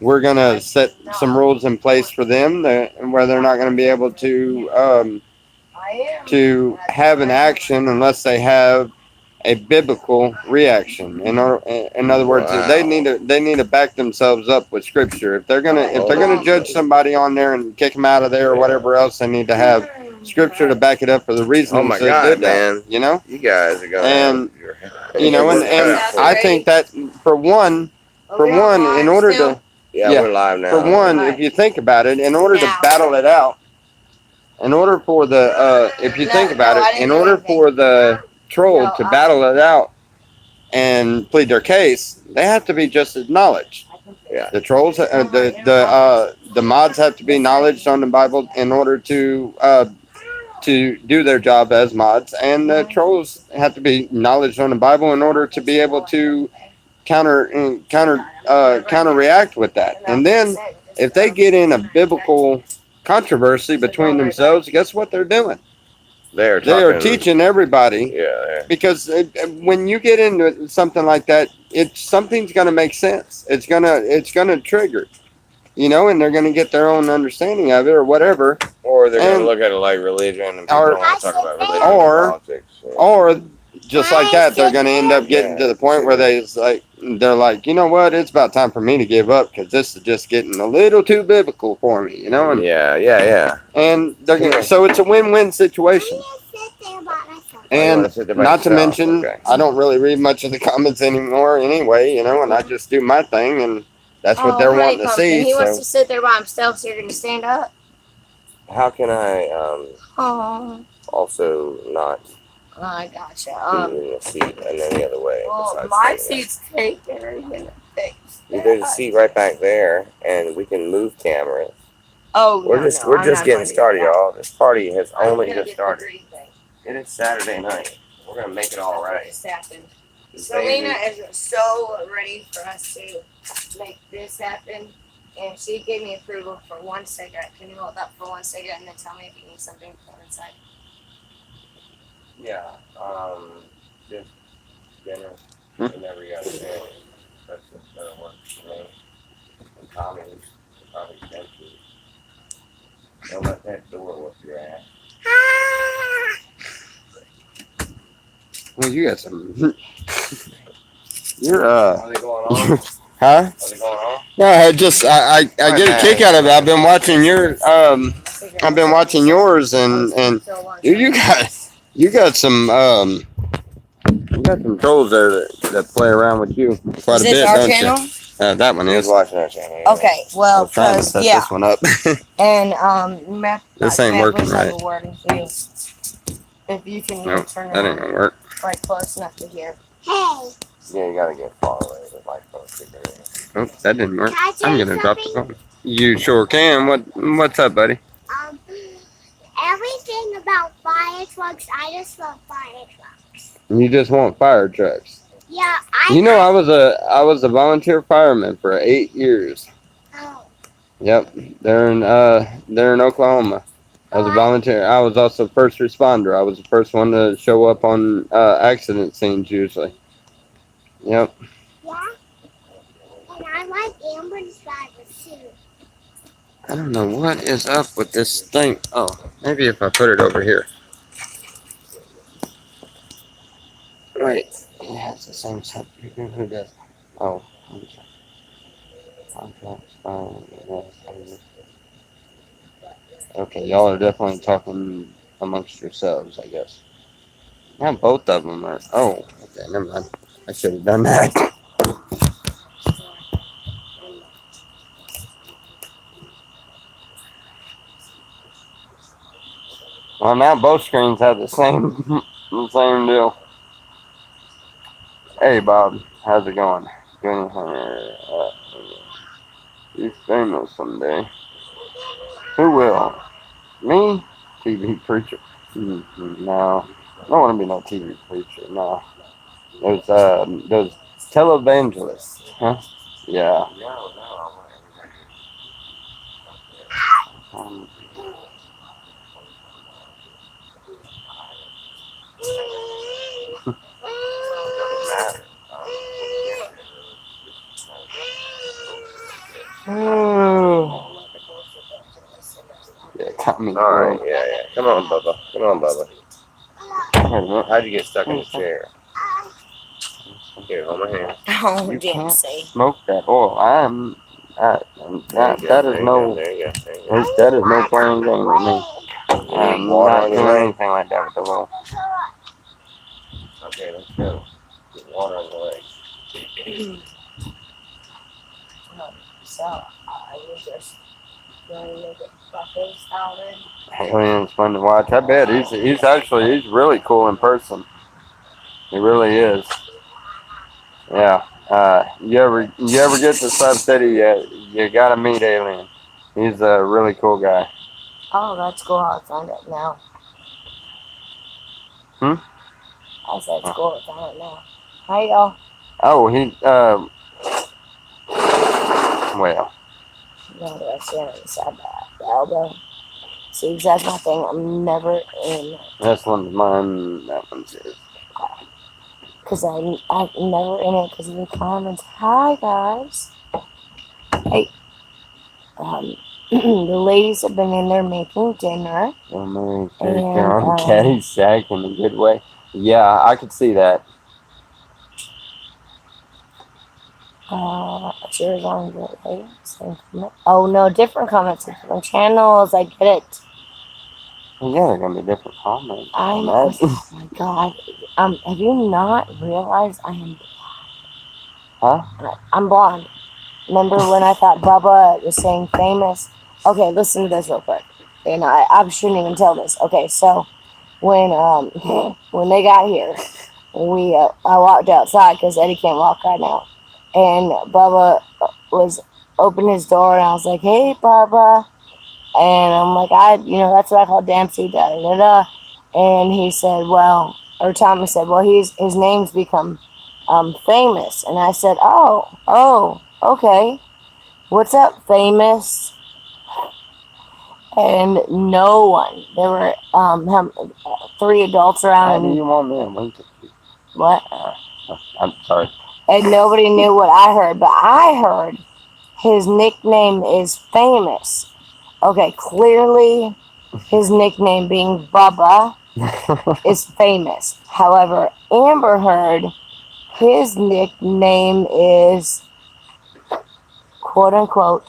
we're gonna set some rules in place for them where they're not going to be able to have an action unless they have a biblical reaction. In other words, Wow. they need to back themselves up with scripture. If they're gonna judge somebody on there and kick them out of there or whatever else, they need to have scripture to back it up for the reasons Oh my they God, did that. man. You know, You guys are going. And, you know, and I think that for one, in order to yeah, yeah, we're live now. for one, if you think about it, in order to Now. battle it out, in order for the if you think about it, in order for the troll to battle it out and plead their case, they have to be just acknowledged. Yeah. The trolls, the mods have to be acknowledged on the Bible in order to do their job as mods, and the trolls have to be acknowledged on the Bible in order to be able to counter react with that. And then if they get in a biblical controversy between themselves, guess what they're doing? They are teaching everybody. Yeah. Because when you get into something like that, something's going to make sense. It's gonna trigger, you know, and they're going to get their own understanding of it or whatever. Or they're going And- to look at it like religion and people Or- don't want to talk about religion or- and politics. So. Or just like that, they're going to end up getting to the point where they're like, you know what? It's about time for me to give up because this is just getting a little too biblical for me, you know. And Yeah. and they're gonna, so it's a win-win situation. And not to mention, Okay. I don't really read much of the comments anymore anyway, you know, and I just do my thing, and that's what they're wanting to see. He wants So to sit there by himself, so you're going to stand up. How can I Oh. also not I gotcha. Either the seat and then the other way. Well, besides my standing seat's taken. there. There's a seat right back there, and we can move cameras. Oh, We're no, just no, we're I'm just not getting going to do started, that. y'all. This party has I'm only gonna just get the started. green thing. It is Saturday night. We're gonna make it all That's what right. just happened. The Selena baby- is so ready for us to make this happen, and she gave me approval for 1 cigarette. Can you hold up for 1 cigarette and then tell me if you need something from inside? Yeah. Just dinner whenever you got a chance. That's just better work for me. And Tommy's probably tempted. Don't let that door whoop your ass. Well, you got some. You're Are they going on? huh? Are they going on? No, I get a kick out of it. I've been watching your I've been watching yours and you got some trolls there that play around with you quite a bit, don't you? That one Who's is. watching that channel? Yeah. Okay, I well, was trying to because, set yeah. this one up. And, This ain't working right. A word with you. If you can Nope, turn that ain't around gonna work. right close enough to hear. Yeah, you gotta get far away. The microphone's too big. Oh, that didn't work. Can I tell I'm you gonna drop the something? phone. You sure can. What's up, buddy? Everything about fire trucks, I just love fire trucks. You just want fire trucks. Yeah, You know, I was a volunteer fireman for 8 years. Oh, Yep, they're in Oklahoma. I was a volunteer. I was also first responder. I was the first one to show up on accident scenes usually. Yep. yeah. And I like ambulance drivers too. I don't know what is up with this thing. Oh, maybe if I put it over here. Wait. Yeah, it's the same stuff. Who does? Oh. Contracts, okay, y'all are definitely talking amongst yourselves, I guess. Not both of them are. Oh, okay, never mind. I should have done that. Well, now both screens have the same the same deal. Hey, Bob, how's it going? Good. Be famous someday. Who will? Me? TV preacher? No, I don't want to be no TV preacher. No, those televangelists, huh? Yeah. Um, yeah, got me. All right, yeah. Come on, Bubba. Come on, Bubba. How'd you get stuck in the chair? Here, hold my hand. Oh, You didn't can't say. smoke that oil. That is no There you go. that is no playing game with me. I'm Water not on your doing leg? anything like that with the oil. Okay, let's go. Get water on the leg. So, I was just going to make it buffet style then. Alien's fun to watch. I bet he's really cool in person. He really is. Yeah. You ever get to Sub City? You gotta meet Alien. He's a really cool guy. Oh, that's cool. I'll find it now. I said it's cool. I'll find it now. Hi, y'all. Oh, well, No, that's the inside the elbow. See, that's my thing. I'm never in. this one's mine. That one's his. Because I'm never in it because of the comments. Hi, guys. Hey. The ladies have been in there making dinner. Oh, man, And, you're on Caddy's sack in a good way. Yeah, I could see that. Cheers on the ladies. Same comment. Oh, no, different comments. Different channels. I get it. Well, yeah, they're gonna be different comments. I'm. on that. Oh, my God. Have you not realized I am Huh? I'm blonde. Remember when I thought Bubba was saying famous? Okay, listen to this real quick. And I shouldn't even tell this. Okay, so when when they got here, I walked outside because Eddie can't walk right now, and Bubba was opening his door, and I was like, "Hey, Bubba," and I'm like, that's what I call Dempsey, da da da, and he said, well, or Tommy said, well, his name's become famous, and I said, oh, okay, what's up, famous? And no one. There were 3 adults How around. do And you want me to link it? what? I'm sorry. And nobody knew what I heard, but I heard his nickname is famous. Okay, clearly his nickname being Bubba is famous. However, Amber heard his nickname is quote unquote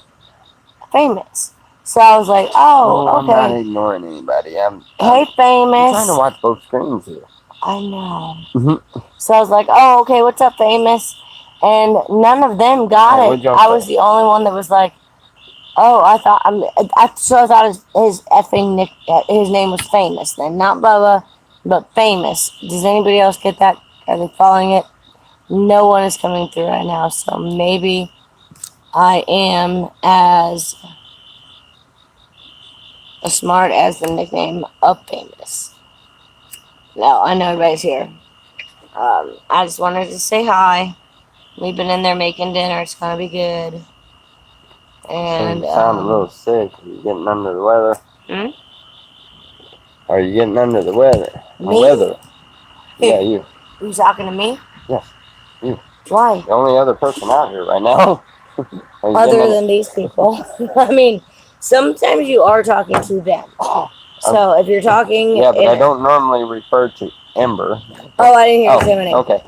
famous. So I was like, Oh, I'm not okay. ignoring anybody. Hey, I'm trying famous. to watch both screens here. I know. Mhm. So I was like, oh, okay, what's up, famous? And none of them got Hey, it. what'd y'all I say? was the only one that was like, oh, I thought his effing nick, his name was famous then, not Bubba, but famous. Does anybody else get that? Are they following it? No one is coming through right now, so maybe I am as smart as the nickname of famous. No, I know everybody's here. I just wanted to say hi. We've been in there making dinner. It's gonna be good. And You sound a little sick. Are you getting under the weather? Hmm? Are you getting under the weather? Me? Weather. Yeah, you. You talking to me? Yes, you. Why? The only other person out here right now. Are you Other getting than these people. I mean, sometimes you are talking to them. So if you're talking, yeah, but I don't normally refer to Ember. Oh, I didn't hear you say my name. Okay.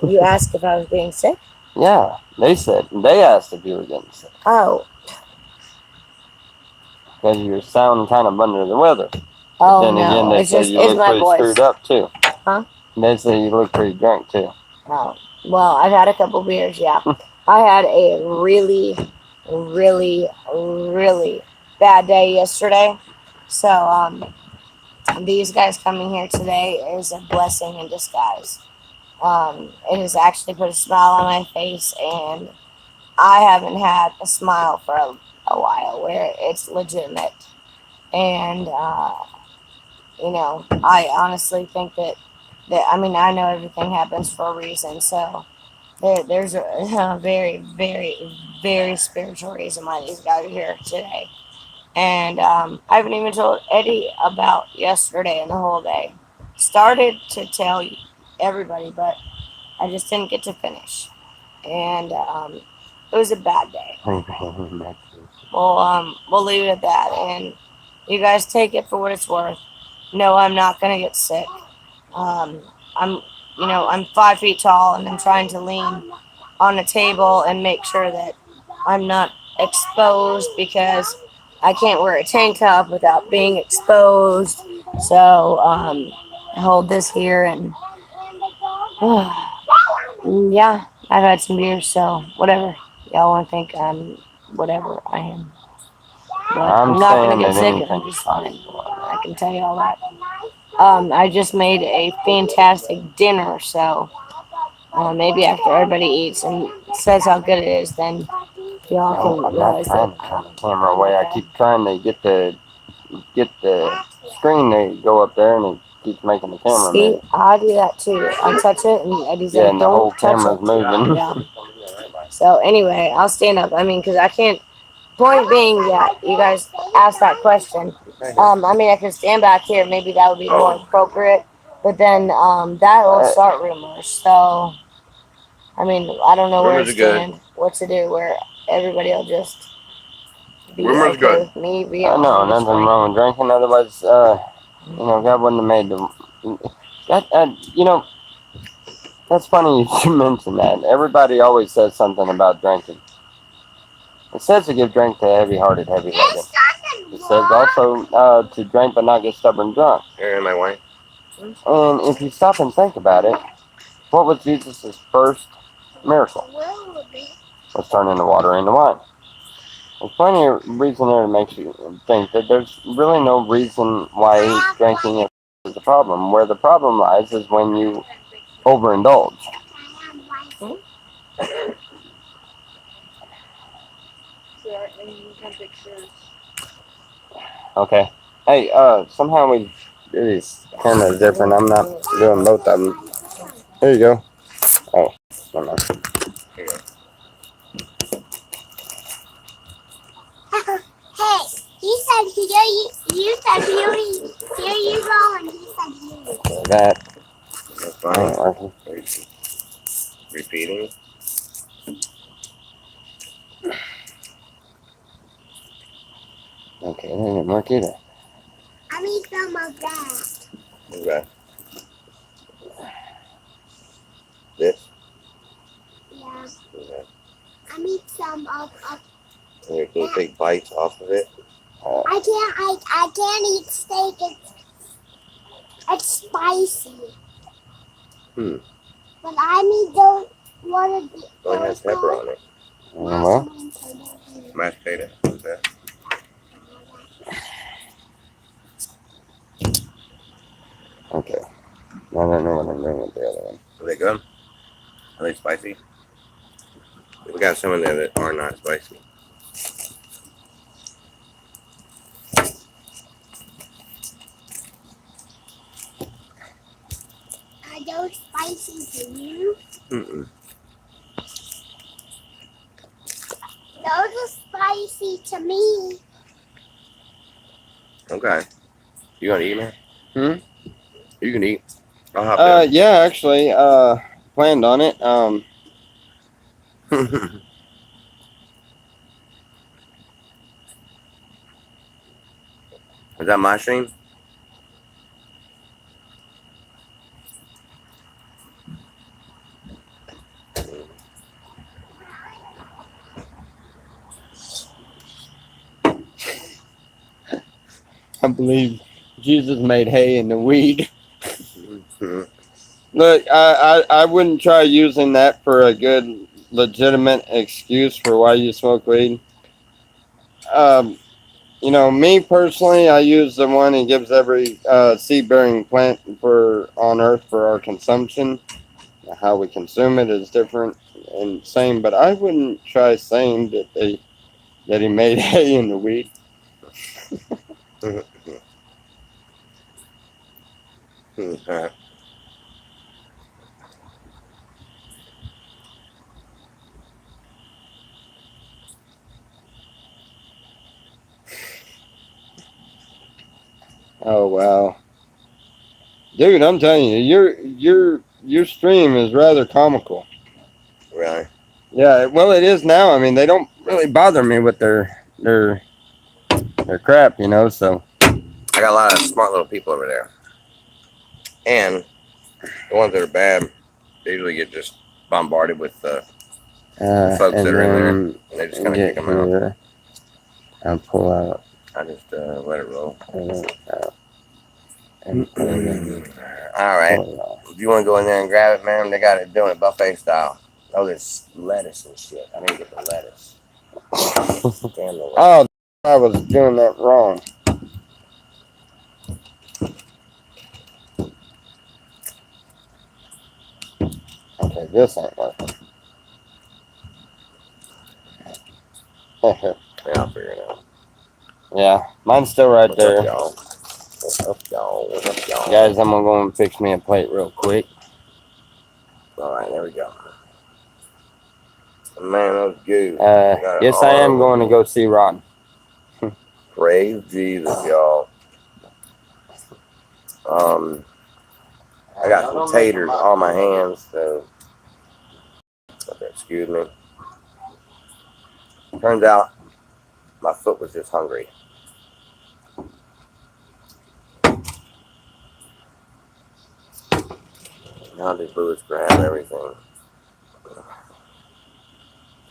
You asked if I was getting sick. Yeah, they asked if you were getting sick Oh, because you sound kind of under the weather. oh Then again, no, they it's say just you it's look my pretty voice. screwed up too. Huh? They say you look pretty drunk too. Oh, well, I've had a couple beers. Yeah, I had a really, really, really bad day yesterday. So these guys coming here today is a blessing in disguise. It has actually put a smile on my face, and I haven't had a smile for a while where it's legitimate. And, I honestly think that I mean, I know everything happens for a reason. So there's a very, very, very spiritual reason why these guys are here today. And I haven't even told Eddie about yesterday and the whole day. Started to tell everybody, but I just didn't get to finish. And it was a bad day. We'll leave it at that. And you guys take it for what it's worth. No, I'm not gonna get sick. I'm 5 feet tall, and I'm trying to lean on a table and make sure that I'm not exposed because I can't wear a tank top without being exposed. So I hold this here, and yeah, I've had some beers, so whatever y'all want to think I'm, whatever I am. But I'm not gonna get sick if I'm just fine. I can tell you all that. I just made a fantastic dinner, so maybe after everybody eats and says how good it is, then y'all can I'm not realize trying that. to turn the camera away. I keep trying to get the screen to go up there, and it keeps making the camera See, move. I do that too. I touch it, and Eddie's like, And the whole "Don't touch camera's it." moving. Yeah. So anyway, I'll stand up. I mean, because I can't. Point being, yeah, you guys asked that question. I can stand back here. Maybe that would be more appropriate. But then that will start rumors. So, I don't know where to stand, what to do, where everybody will just be Rumors okay good. with me being I know, on this nothing point. wrong with drinking. Otherwise, God wouldn't have made the. That's funny you should mention that. Everybody always says something about drinking. It says to give drink to heavy-hearted, heavy-laden. It says also to drink but not get stubborn drunk. And my wife. And if you stop and think about it, what was Jesus' first miracle? Was turning the water into wine. There's plenty of reason there to make you think that there's really no reason why drinking is is the problem. Where the problem lies is when you overindulge. Okay. Hey, somehow we do these cameras different. I'm not doing both of them. Here you go. Oh, never mind. Here you go. Hey, he said here you said here you go, and he said here. So that That's ain't fine. working. Repeating. Okay, that didn't work either. I need some of that. Okay. This. Yeah, Okay. I need some of. Okay, can you take bites off of it? I can't eat steak. It's spicy. Hmm. But I need those. What are the? Don't have pepper on it. Well, Mashed potato. Okay. okay. I don't know what I'm doing with the other one. Are they good? Are they spicy? We got some in there that are not spicy. Are those spicy to you? Mm-mm. Those are spicy to me. Okay. You gonna eat, man? Hmm? You can eat. I'll hop Yeah, actually, planned on it. in. Is that my stream? I believe Jesus made hay in the weed. Mhm. Look, I wouldn't try using that for a good, legitimate excuse for why you smoke weed. You know, me personally, I use the one that gives every seed-bearing plant for on Earth for our consumption. How we consume it is different and same, but I wouldn't try saying that he made hay in the weed. Okay. Oh wow, dude! I'm telling you, your stream is rather comical. Really? Yeah, well, it is now. I mean, they don't really bother me with their crap, you know. So I got a lot of smart little people over there. And the ones that are bad, they usually get just bombarded with the folks and that are in there. then And they just kind of get kick them out. here and pull out. I just let it roll. And All right. pull it off. If you want to go in there and grab it, man, they got it doing it buffet style. Oh, there's lettuce and shit. I need to get the lettuce. Damn the lettuce. Oh, I was doing that wrong. Okay, this ain't working. Yeah, I'll figure it out. Yeah, mine's still right What's up, there. y'all? What's up, y'all? What's up, y'all? Guys, I'm gonna go and fix me a plate real quick. All right, there we go. Man, that was good. Yes, I am going to go see Ron. Praise Jesus, y'all. I got some taters on my hands, so okay, excuse me. Turns out my foot was just hungry. Now these bullets grab everything.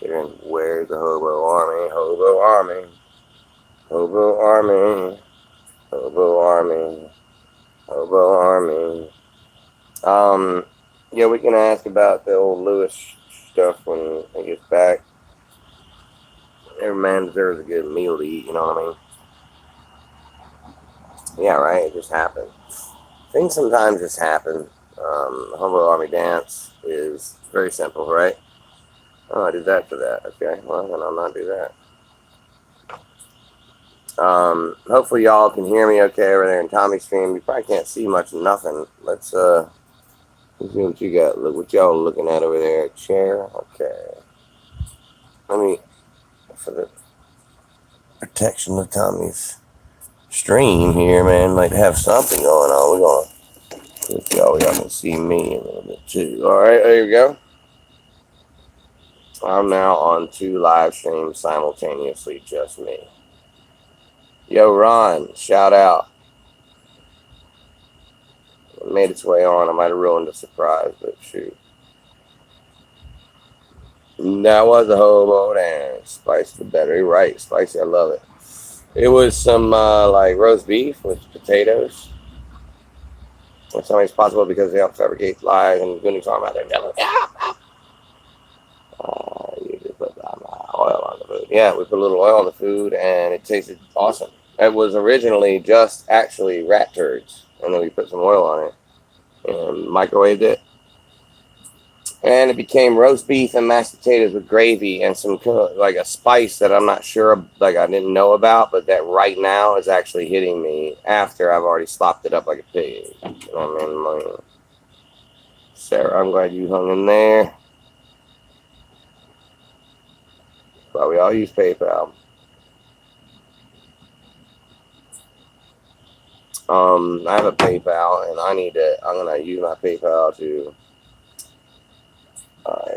Hearing where's the hobo army? Hobo army. Hobo army. Hobo army. Hobo army. Yeah, we can ask about the old Lewis stuff when he gets back. Every man deserves a good meal to eat, you know what I mean? Yeah, right, it just happened. things sometimes just happen. Humble Army Dance is very simple, right? Oh, I did that for that. Okay, well, then I'll not do that. Hopefully y'all can hear me okay over there in Tommy's stream. You probably can't see much of nothing. Let's see what you got. Look what y'all looking at over there. Chair. Okay. Let me, for the protection of Tommy's stream here, man, like have something going on. We're gonna, if y'all can see me a little bit too. All right, there you go. I'm now on 2 live streams simultaneously, just me. Yo, Ron, shout out. It made its way on. I might have ruined the surprise, but shoot. That was a hobo dance. Spice for better. You're right. Spicy, I love it. It was some like roast beef with potatoes. It's always possible because they help fabricate lies and Goonies arm out there. You just put oil on the food. Yeah, we put a little oil on the food and it tasted awesome. It was originally just actually rat turds, and then we put some oil on it and microwaved it. And it became roast beef and mashed potatoes with gravy and some like a spice that I'm not sure, like I didn't know about, but that right now is actually hitting me after I've already slopped it up like a pig. You know what I mean? Sarah, I'm glad you hung in there. But we all use PayPal. I have a PayPal, and I'm gonna use my PayPal to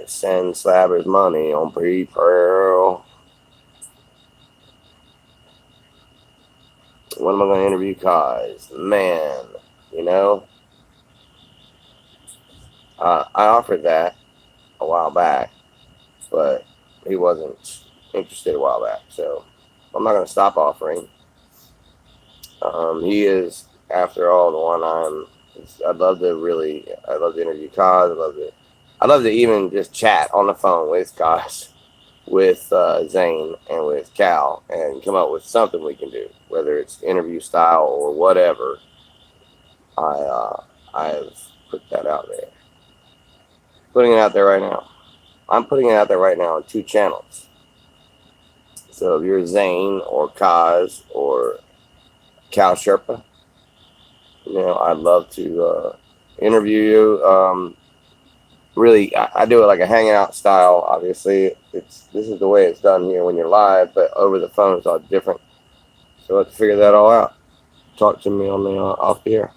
send Slabbers money on PayPal. When am I gonna interview Kaz? Man, you know, I offered that a while back, but he wasn't interested a while back, so I'm not gonna stop offering. He is, after all, the one I'd love to interview Kaz. I'd love to even just chat on the phone with Kaz, with Zane, and with Cal, and come up with something we can do, whether it's interview style or whatever. I've put that out there. Putting it out there right now. I'm putting it out there right now on 2 channels. So if you're Zane or Kaz or Cal Sherpa, you know, I'd love to interview you. Really, I do it like a hanging out style. Obviously, this is the way it's done here when you're live, but over the phone it's all different. So let's figure that all out. Talk to me on the off the air.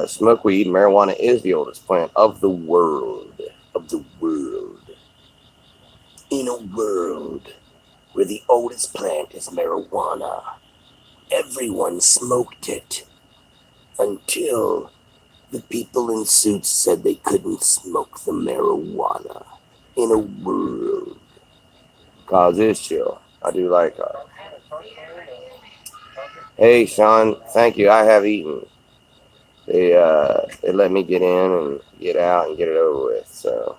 Smoke weed. Marijuana is the oldest plant of the world. In a world where the oldest plant is marijuana, everyone smoked it until the people in suits said they couldn't smoke the marijuana. In a world. Cause it's chill. I do like Hey Sean, thank you. I have eaten. They let me get in and get out and get it over with, so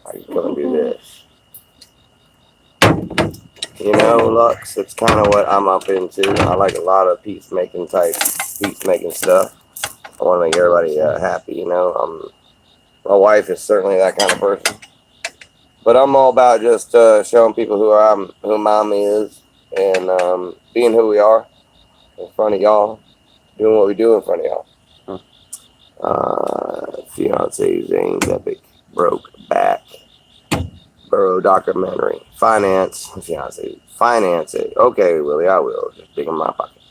I can come and do this. You know, Lux, that's kind of what I'm up into. I like a lot of peacemaking stuff. I want to make everybody happy, you know. My wife is certainly that kind of person. But I'm all about just showing people who Mom is, and being who we are in front of y'all, doing what we do in front of y'all. Fiance Zane's epic broke back. Burrow documentary. Finance it. Okay, Willie, I will. Just dig in my pocket.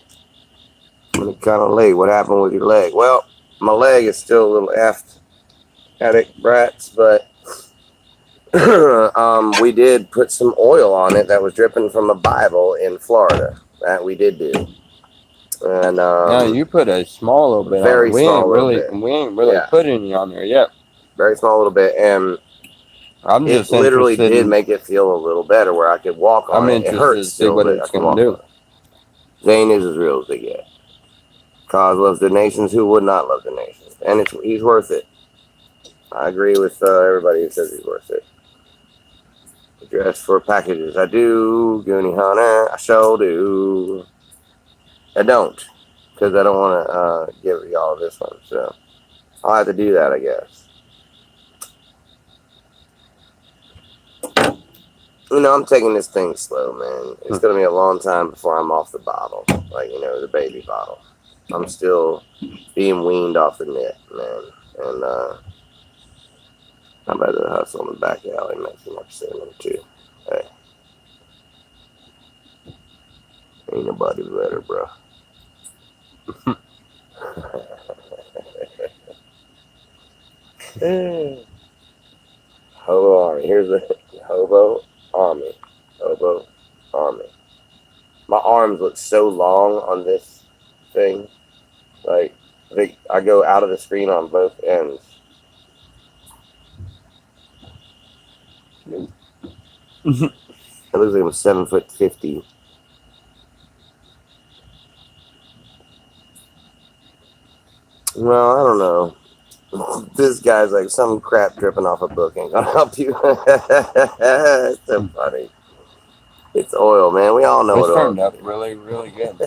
I'm kind of late. What happened with your leg? Well, my leg is still a little effed. Addict brats, but we did put some oil on it that was dripping from a Bible in Florida. That we did do. And yeah, you put a small little bit very on it. small little We ain't really Yeah. put any on there yet. very small little bit, and I'm it just literally interested did in, make it feel a little better where I could walk on I'm it. It interested hurts to see still, what but it's I can gonna walk do. on it. Zane is as real as they get. Cause loves the nations. Who would not love the nations? And he's worth it. I agree with everybody who says he's worth it. Address for packages. I do, Goonie Hunter. I sure do. I don't, because I don't want to give y'all this one. So I'll have to do that, I guess. You know, I'm taking this thing slow, man. It's going to be a long time before I'm off the bottle. Like, you know, the baby bottle. I'm still being weaned off the net, man. And I'm about to hustle in the back alley and make some more cinnamon, too. Hey. Ain't nobody better, bro. Hobo Army. Here's the Hobo Army. Hobo Army. My arms look so long on this thing. Like, I go out of the screen on both ends. It looks like I'm 7'50". Well, I don't know. This guy's like some crap dripping off a book ain't gonna help you. It's so funny. It's oil, man. We all know This what turned oil up really, really good.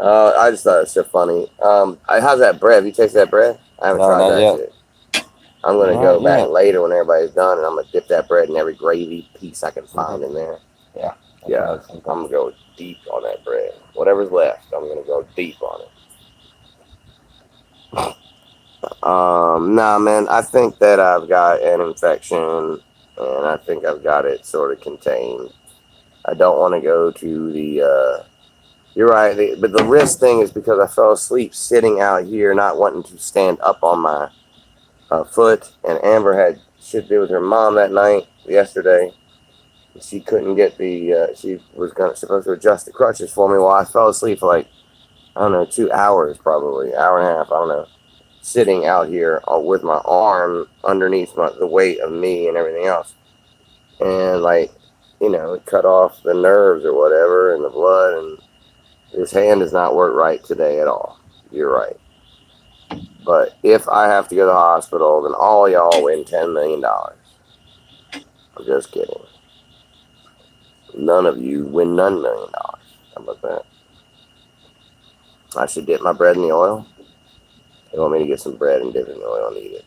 I just thought it was so funny. How's that bread? Have you tasted that bread? I haven't No, tried not that yet. shit. I'm gonna Not go back yet. later when everybody's done, and I'm gonna dip that bread in every gravy piece I can find in there. Yeah. Yeah, I'm gonna go deep on that bread. Whatever's left, I'm gonna go deep on it. Nah, man. I think that I've got an infection, and I think I've got it sort of contained. I don't want to go to the. You're right, but the wrist thing is because I fell asleep sitting out here, not wanting to stand up on my foot. And Amber had shit to do with her mom that night yesterday. She couldn't get the. She was supposed to adjust the crutches for me while I fell asleep for like, I don't know, 2 hours probably, hour and a half. I don't know. Sitting out here with my arm underneath the weight of me and everything else, and like, you know, it cut off the nerves or whatever and the blood, and his hand does not work right today at all. You're right. But if I have to go to the hospital, then all y'all win $10 million. I'm just kidding. None of you win $9 million. How about that? I should dip my bread in the oil. They want me to get some bread and dip it in the oil and eat it.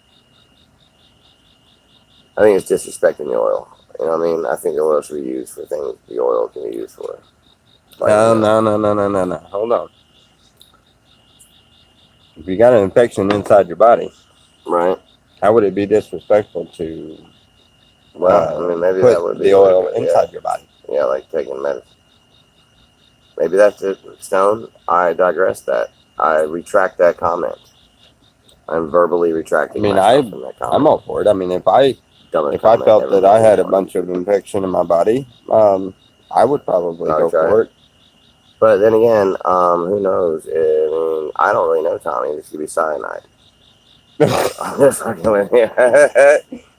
I think it's disrespecting the oil. You know what I mean? I think the oil should be used for things the oil can be used for. Like, No. Hold on. If you got an infection inside your body, right? how would it be disrespectful to Well, I mean, maybe put that would be the oil yeah. inside your body? Yeah, like taking medicine. Maybe that's it, Stone. I digress that. I retract that comment. I'm verbally retracting myself from that comment. I'm all for it. I mean, if I Dumbest felt comment that ever I had a made. bunch of infection in my body, I would probably I'll go try for it. But then again, who knows? I mean, I don't really know, Tommy. This could be cyanide. I'm just fucking with you.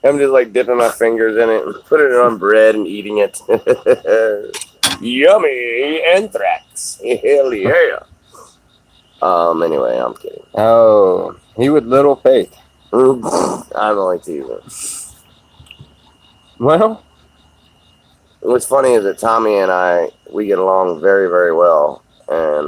I'm just like dipping my fingers in it and putting it on bread and eating it. Yummy anthrax. Hell yeah. Anyway, I'm kidding. Oh, he with little faith. I'm only teasing. Well, What's funny is that Tommy and we get along very, very well. And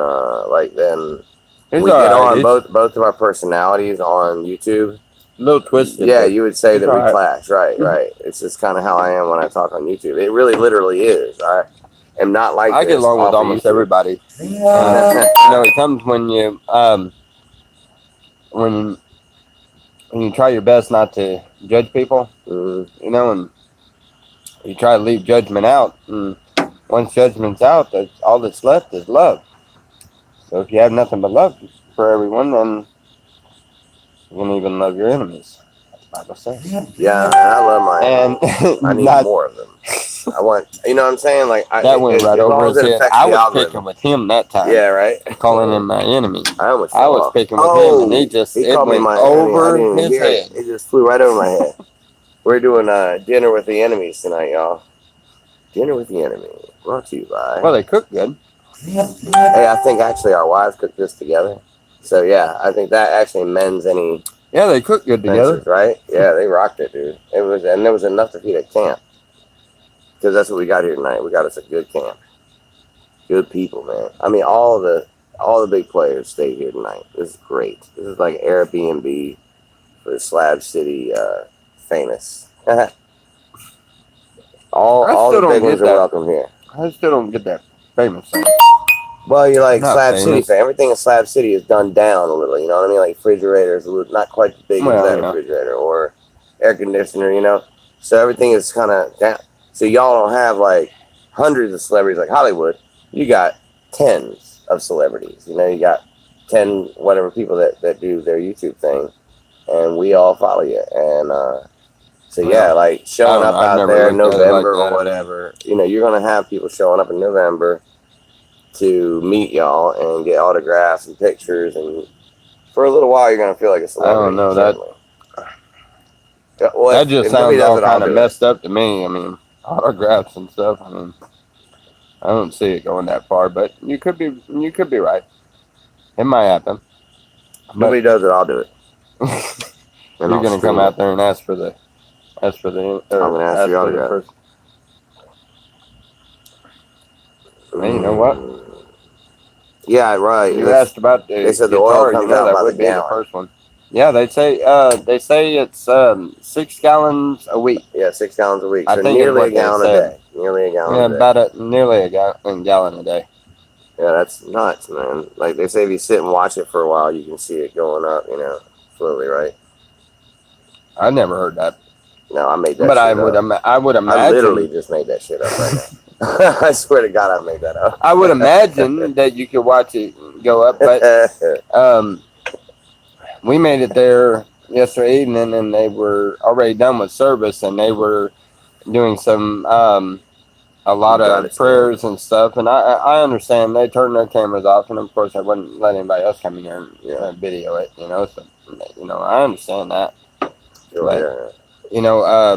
he's we get all on right. both of our personalities on YouTube. A little twisted. Yeah, but you would say that we all right. clash. Right. It's just kind of how I am when I talk on YouTube. It really literally is. I am not like I this get along with off of almost YouTube. everybody. You know, it comes when you when you try your best not to judge people. Mhm. You know, and you try to leave judgment out. And once judgment's out, that's all that's left is love. So if you have nothing but love for everyone, then you can even love your enemies. That's the Bible says. Yeah, and I love my And enemies. I need more of them. I want, you know what I'm saying? Like that went right over his head. I was algorithm. picking with him that time. Yeah, right. Calling him my enemy. I I was picking with him, and it called me went my over enemy. I didn't his hear head. it. It just flew right over my head. We're doing dinner with the enemies tonight, y'all. Dinner with the enemy. Brought to you by. Well, they cook good. Hey, I think actually our wives cooked this together. So yeah, I think that actually mends any Yeah, they cook good together. Spencer's, right? Yeah, they rocked it, dude. It was, and there was enough to feed a camp. Because that's what we got here tonight. We got us a good camp. Good people, man. I mean, all the big players stayed here tonight. This is great. This is like Airbnb for Slab City famous. all still the big don't ones get are that. welcome here. I still don't get that famous thing. Well, you're like Not Slab City famous. fan. Everything in Slab City is done down a little. You know what I mean? Like refrigerators, not quite as big Well, as that yeah. refrigerator or air conditioner. You know, so everything is kind of down. So y'all don't have like hundreds of celebrities like Hollywood. You got tens of celebrities. You know, you got 10 whatever people that do their YouTube thing, and we all follow you. And so yeah, Well, like showing I don't up know. I've out never there in looked at it like November that. or whatever. You know, you're gonna have people showing up in November to meet y'all and get autographs and pictures, and for a little while you're gonna feel like a celebrity. I don't know, that- certainly. Yeah, well, That just if nobody sounds does all it, I'll kind of do it. messed up to me. I mean, autographs and stuff. I mean, I don't see it going that far, but you could be right. It might happen. If nobody does it, I'll do it. And You're I'll gonna stream come it. out there and ask for the. I'm gonna ask for your autograph. person. Hey, you know what? Yeah, right. You asked about the they said the guitar, oil comes you know, out that by the would be the gallon. first one. Yeah, they say it's 6 gallons a week. Yeah, 6 gallons a week. I So think it's nearly what a they gallon a said. day. Nearly a gallon Yeah, a day. about nearly a gallon a day. Yeah, that's nuts, man. Like they say, if you sit and watch it for a while, you can see it going up. You know, slowly, right? I never heard that, No, I made that. but shit I up. would I imagine. literally just made that shit up right now. I swear to God, I made that up. I would imagine that you could watch it go up, but we made it there yesterday evening, and they were already done with service, and they were doing some a lot You of understand. prayers and stuff. And I understand they turned their cameras off, and of course I wouldn't let anybody else come in here and video it. You know, so I understand that. Sure, But, yeah. You know, I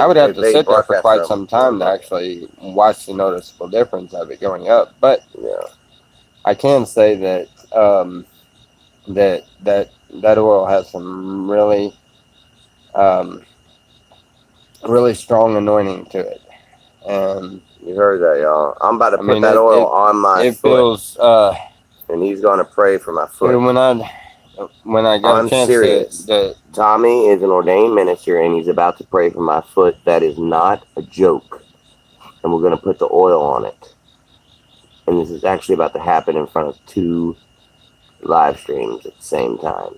would have to sit there for quite some time to actually watch the noticeable difference of it going up. But Yeah. I can say that that oil has some really really strong anointing to it, and You heard that, y'all. I'm about to I put mean, that oil on my it foot, feels and he's going to pray for my foot. when I got I'm a chance serious. to Tommy is an ordained minister, and he's about to pray for my foot. That is not a joke. And we're going to put the oil on it. And this is actually about to happen in front of 2 live streams at the same time.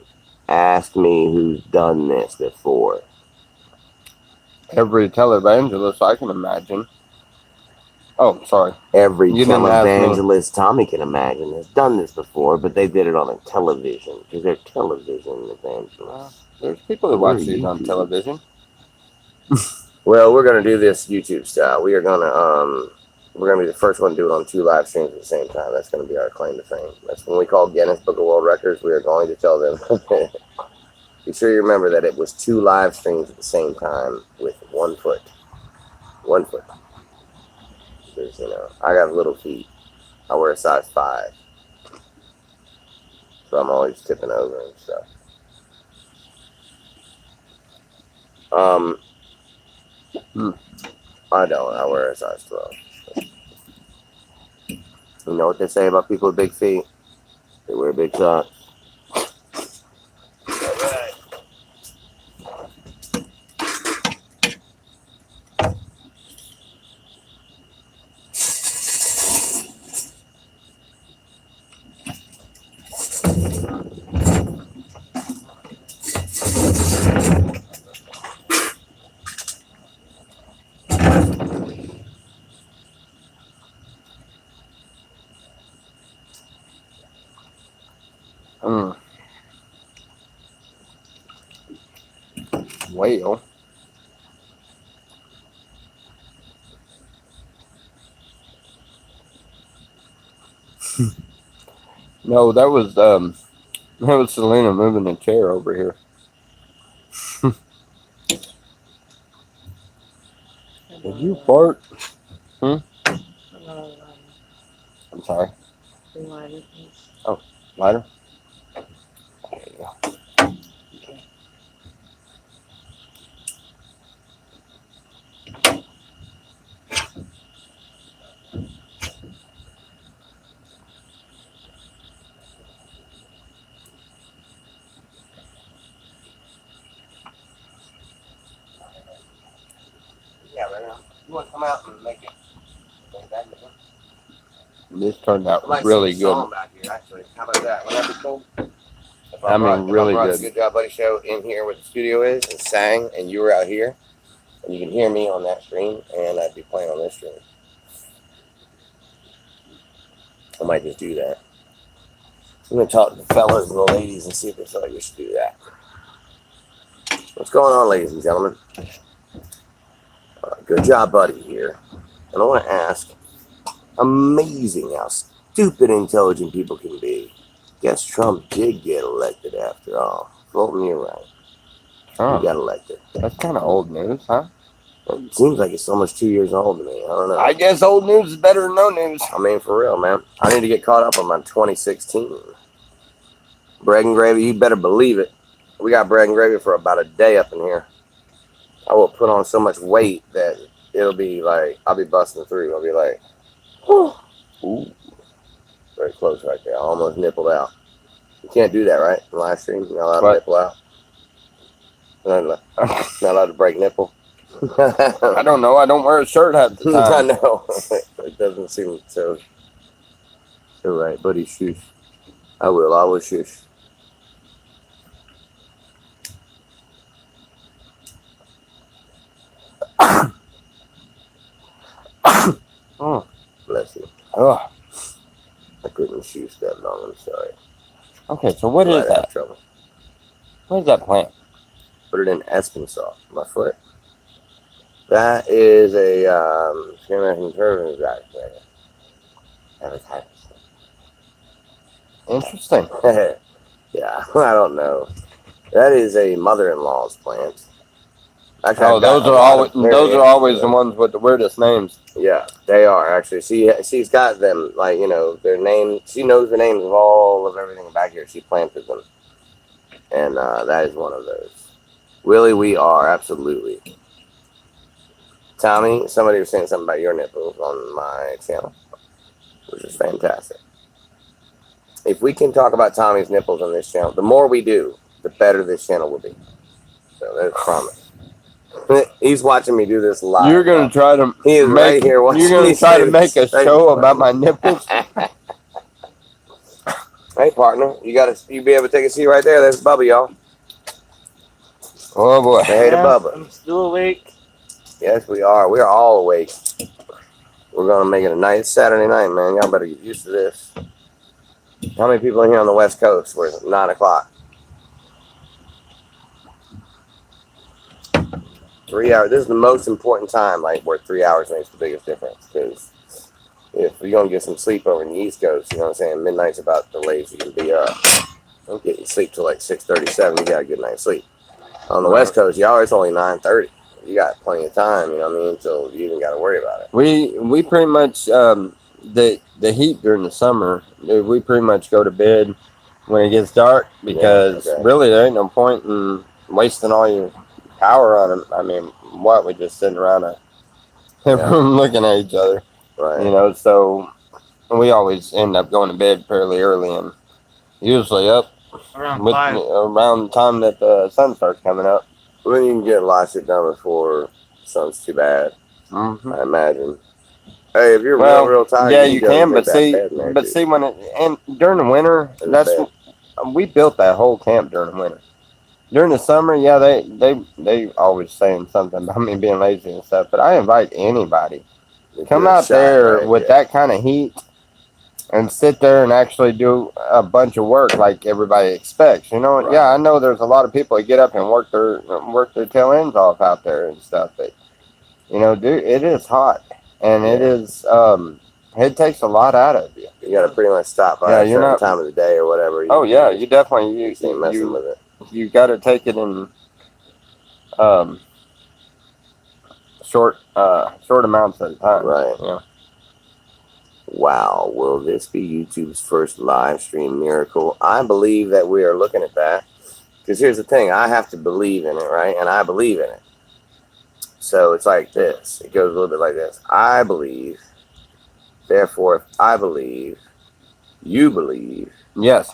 Ask me who's done this before. every televangelist I can imagine. Oh, sorry. Every You didn't ask me. televangelist Tommy can imagine has done this before, but they did it on a television because they're television evangelists. There's people that watch these on television. Well, we're gonna do this YouTube style. We're gonna be the first one to do it on 2 live streams at the same time. That's gonna be our claim to fame. That's when we call Guinness Book of World Records. We are going to tell them. Be sure you remember that it was 2 live streams at the same time with 1 foot. 1 foot. Because, you know, I got little feet. I wear a size 5. So I'm always tipping over and stuff. I don't. I wear a size 12. You know what they say about people with big feet? They wear big socks. Whale. No, that was Selena moving the chair over here. Did you fart? I'm sorry. Lighter? There you go. You want to come out and make it? This turned out I might really sing a song good. back here, actually. How about that? Would that be cool? If I mean, brought- if really brought good. the Good Job Buddy show in here where the studio is and sang, and you were out here, and you can hear me on that screen, and I'd be playing on this screen. I might just do that. I'm gonna talk to the fellas and the ladies and see if they feel like we should do that. What's going on, ladies and gentlemen? Good Job Buddy here, and I want to ask: amazing how stupid intelligent people can be. Guess Trump did get elected after all. Vote me right. Huh. He got elected. That's kind of old news, huh? It seems like it's almost 2 years old to me. I don't know. I guess old news is better than no news. I mean, for real, man. I need to get caught up on my 2016. Bread and gravy, you better believe it. We got bread and gravy for about a day up in here. I will put on so much weight that it'll be like, I'll be busting through. I'll be like, whew. Ooh. Very close right there. I almost nippled out. You can't do that, right? In live stream, you're not allowed to What? nipple out. Not allowed to break nipple. I don't know. I don't wear a shirt half the I time. know. It doesn't seem so right, buddy. Shush. I will shush. Oh. Bless you. Ugh. I couldn't shush that long. I'm sorry. Okay, so what is Right, I have that? trouble. What is that plant? Put it in Espen salt. My foot. That is a American Conservative guy. Interesting. Yeah, I don't know. That is a mother-in-law's plant. Actually, Oh, I've got those a are lot always of very those are always the interesting- ones with the weirdest names. Yeah, they are actually. She's got them like their name. She knows the names of all of everything back here. She planted them, and that is one of those. Willie, we are absolutely. Tommy, somebody was saying something about your nipples on my channel, which is fantastic. If we can talk about Tommy's nipples on this channel, the more we do, the better this channel will be. So that's a promise. He's watching me do this live. You're gonna try to He is right make. here watching You're gonna me try say to make a this. show about my nipples. Hey, partner, you be able to take a seat right there. There's Bubba, y'all. Oh boy. Say hey to Bubba. I'm still awake. Yes, we are. We are all awake. We're gonna make it a nice Saturday night, man. Y'all better get used to this. How many people in here on the West Coast? We're at 9 o'clock. 3 hours. This is the most important time, like where 3 hours makes the biggest difference. Because if you're gonna get some sleep over in the East Coast, you know what I'm saying? Midnight's about the latest you can be up. Don't get you sleep till like 6:37. You got a good night's sleep. On the West Coast, y'all it's only 9:30. You got plenty of time, you know what I mean? Until you even got to worry about it. We pretty much the heat during the summer. We pretty much go to bed when it gets dark because okay. really there ain't no point in wasting all your power on them. I mean, what we just sitting around a room looking at each other, Right. So we always end up going to bed fairly early and usually up Around with, 5. around the time that the sun starts coming up. Well, you can get a lot of shit done before the sun's too bad, Mm-hmm. I imagine. Hey, if you're Well, real tired, yeah, you go can, take but that see, bed, man, dude. when it and during the winter, In that's bed. we built that whole camp during the winter. During the summer, yeah, they always saying something about me being lazy and stuff, but I invite anybody You come do a out shot, there right? with Yeah. that kind of heat and sit there and actually do a bunch of work like everybody expects. You know, Right. yeah, I know there's a lot of people that get up and work their tail ends off out there and stuff, but dude, it is hot and it is it takes a lot out of you. You got to pretty much stop by Yeah, a you're certain not- time of the day or whatever. Oh yeah, you definitely you ain't messing with it. you got to take it in short amounts at a time. Right. Yeah. Wow, will this be YouTube's first live stream miracle? I believe that we are looking at that. Because here's the thing, I have to believe in it, right? And I believe in it. So it's like this. It goes a little bit like this. I believe. Therefore, if I believe, you believe, Yes.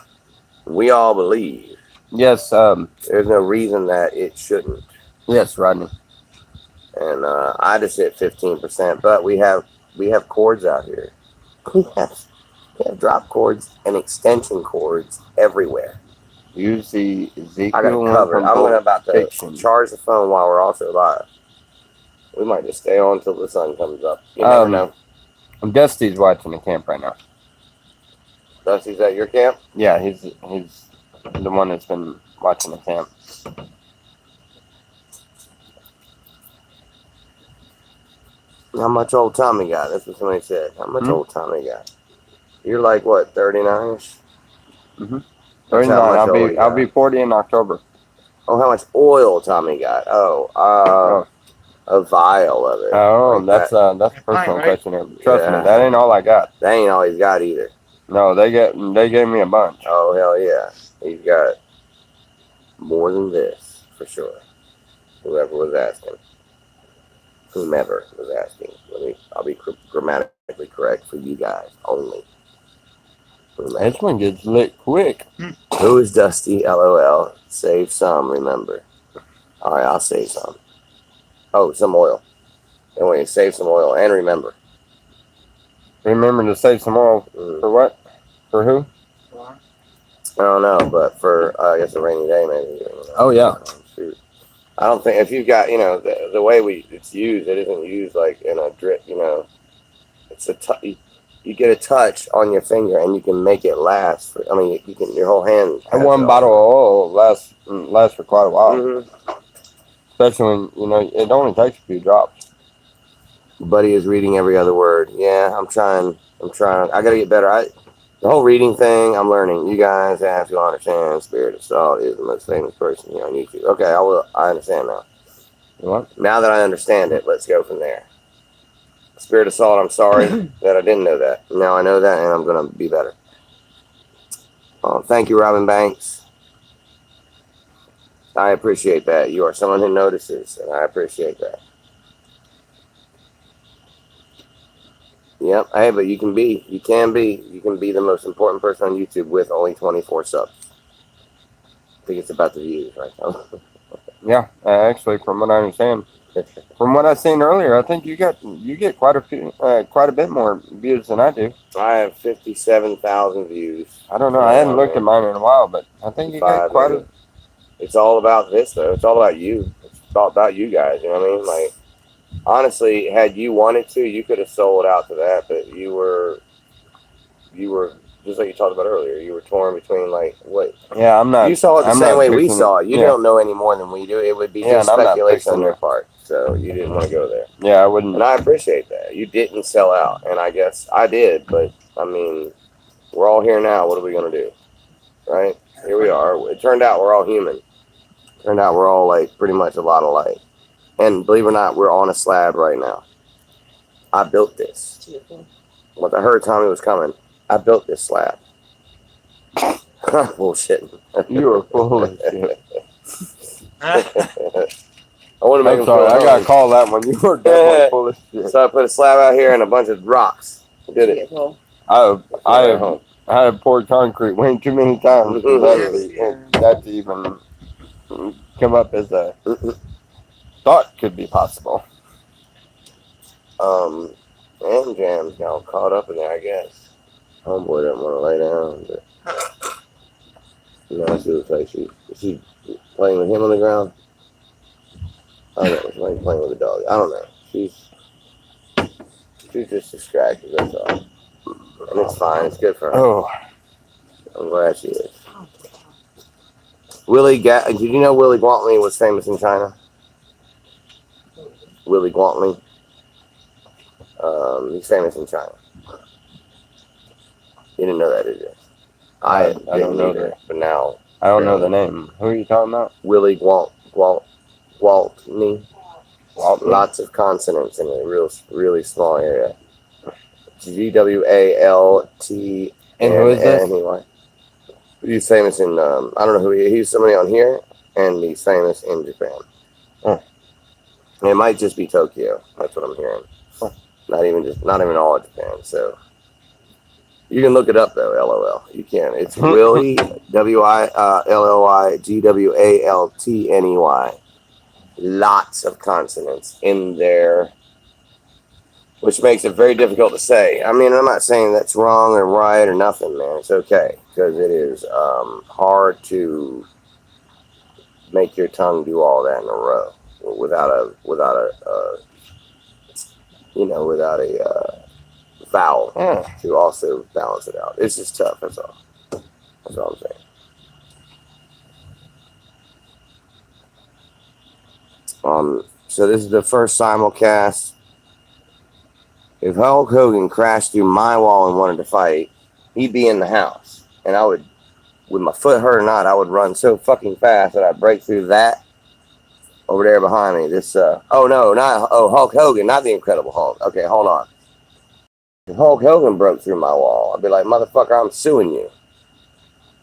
we all believe. Yes. There's no reason that it shouldn't. Yes, Rodney. and I just hit 15%. But we have cords out here. We have drop cords and extension cords everywhere. Use the Ezekiel I got it one covered. from I'm Pulp about to Fiction. charge the phone while we're also live. We might just stay on until the sun comes up. You never know. Dusty's watching the camp right now. Dusty's at your camp? Yeah, he's the one that's been watching the camp. How much old Tommy got? That's what somebody said. How much old Tommy got? You're like what, 39ish? Mm-hmm. That's how much old he I'll got. be 40 in October. Oh, how much oil Tommy got? A vial of it. Oh, Like that's that. a personal Right. question. Trust Yeah. me, that ain't all I got. That ain't all he's got either. No, they gave me a bunch. Oh, hell yeah. He's got more than this, for sure. Whoever was asking. Whomever was asking. I'll be grammatically correct for you guys only. Whomever. This one gets lit quick. Who is Dusty? LOL. Save some, remember. Alright, I'll save some. Oh, some oil. Anyway, save some oil and remember. Remember to save some oil for what? For who? I don't know, but for I guess a rainy day maybe. Oh, yeah. Shoot. I don't think if you've got the way it's used, it isn't used like in a drip. It's you get a touch on your finger and you can make it last. You can your whole hand. And one bottle of oil lasts for quite a while. Mm-hmm. Especially when it only takes a few drops. Buddy is reading every other word. Yeah, I'm trying. I gotta get better. The whole reading thing, I'm learning. You guys have to understand Spirit of Salt is the most famous person here on YouTube. Okay, I understand now. What? Now that I understand it, let's go from there. Spirit of Salt, I'm sorry that I didn't know that. Now I know that, and I'm going to be better. Thank you, Robin Banks. I appreciate that. You are someone who notices, and I appreciate that. Yep. Hey, but you can be the most important person on YouTube with only 24 subs. I think it's about the views, right? Yeah, actually, from what I understand, from what I've seen earlier, I think you get quite a bit more views than I do. I have 57,000 views. I don't know. I hadn't looked at mine in a while, but I think you got quite a. It's all about this, though. It's all about you. It's all about you guys. You know what I mean? Like, honestly, had you wanted to, you could have sold out to that, but you were just like you talked about earlier. You were torn between what? Yeah, I'm not. You saw it the same way we saw it. You yeah. don't know any more than we do. It would be just speculation on your part. So you didn't want to go there. Yeah, I wouldn't. And I appreciate that. You didn't sell out, and I guess I did. But I mean, we're all here now. What are we gonna do? Right? Here we are. It turned out we're all human. Turned out we're all pretty much a lot alike. And believe it or not, we're on a slab right now. I built this. Once I heard Tommy was coming, I built this slab. Bullshit. You were full of shit. I want to make I'm him sorry, feel I got home. to call that one. You were definitely full of shit. So I put a slab out here and a bunch of rocks. Did it. I have poured concrete way too many times for that to even come up as a thought could be possible. And Jam's got all caught up in there, I guess. Homeboy doesn't want to lay down, but no, she looks like she playing with him on the ground. I don't know, she's like playing with a dog. I don't know. She's just distracted, that's all. And it's fine, it's good for her. Oh, I'm glad she is. Did you know Willie Gwaltney was famous in China? Willie Gwaltney. He's famous in China. You didn't know that, did you? I don't know that. But now I don't know the name. Who are you talking about? Willie Gwaltney. Lots of consonants in a really small area. GWALT. And who is this? Anyway, he's famous in I don't know who he's somebody on here, and he's famous in Japan. Oh. It might just be Tokyo. That's what I'm hearing. Oh. Not even all of Japan. So you can look it up though. LOL. You can. It's Willie WILLY GWALTNEY. lots of consonants in there, which makes it very difficult to say. I mean, I'm not saying that's wrong or right or nothing, man. It's okay, because it is hard to make your tongue do all that in a row without a vowel to also balance it out. It's just tough. That's all. That's all I'm saying. So this is the first simulcast. If Hulk Hogan crashed through my wall and wanted to fight, he'd be in the house, and I would, with my foot hurt or not, I would run so fucking fast that I'd break through that over there behind me. This Hulk Hogan, not the Incredible Hulk. Okay, hold on. If Hulk Hogan broke through my wall, I'd be like, motherfucker, I'm suing you.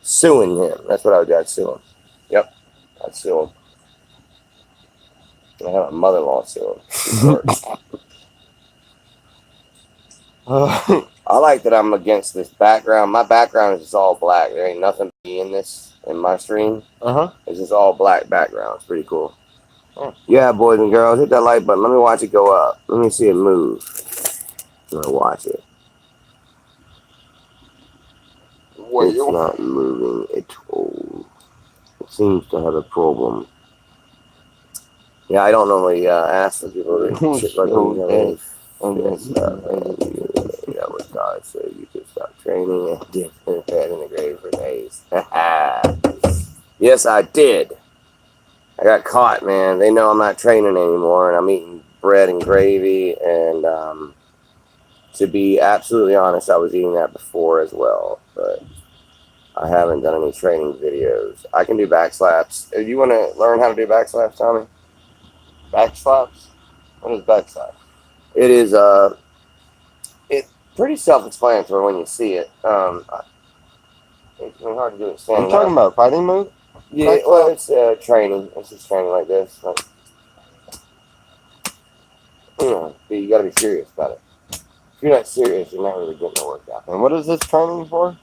Suing him. That's what I would do. I'd sue him. Yep, I'd sue him. I have a mother-in-law sue him. I like that I'm against this background. My background is just all black. There ain't nothing in my stream. It's just all black background. It's pretty cool. Yeah, boys and girls, hit that like button. Let me watch it go up. Let me see it move. I'm gonna watch it. It's not moving at all. It seems to have a problem. Yeah, I don't normally ask for people to shit like that. That was God said you could stop training and dip in the head in the grave for days. Yes, I did. I got caught, man. They know I'm not training anymore, and I'm eating bread and gravy. And to be absolutely honest, I was eating that before as well, but I haven't done any training videos. I can do back slaps. Do you want to learn how to do back slaps, Tommy? Back slaps? What is back slaps? It is it's pretty self-explanatory when you see it. It's really hard to do it standing I'm talking up. about fighting move? Yeah, well, it's training. It's just training like this. Like, you got to be serious about it. If you're not serious, you're not really getting the workout. And what is this training for?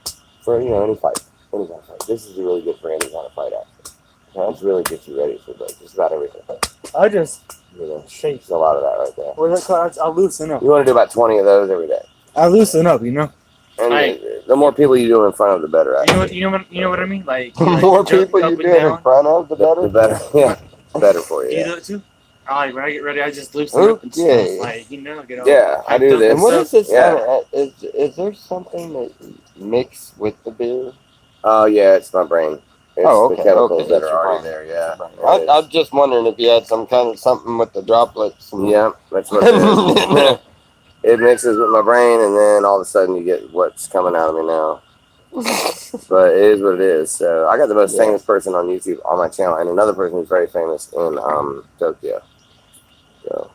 For any fight, any kind of fight. This is really good for any kind of fight. Actually, this really gets you ready for like just about everything. I just Shake. There's a lot of that right there. what's that called? I'll loosen up. You want to do about 20 of those every day. I loosen up, you know. And Right. the more people you do in front of, the better. Actually. You know what I mean? Like The more people you do it in front of, the better. The better, yeah, better for you. You Yeah, do it too. Alright, when I get ready, I just loosen up and Okay. stuff. Like get all. yeah, I do this. And what is this? Yeah. Is there something that you mix with the beer? Oh yeah, it's my brain. It's Oh, okay, the chemicals okay, that it's are your already brain. there. Yeah. I'm just wondering if you had some kind of something with the droplets. And Yeah, that's what it is. It mixes with my brain, and then all of a sudden you get what's coming out of me now. But it is what it is. So I got the most famous person on YouTube on my channel, and another person who's very famous in Tokyo. So,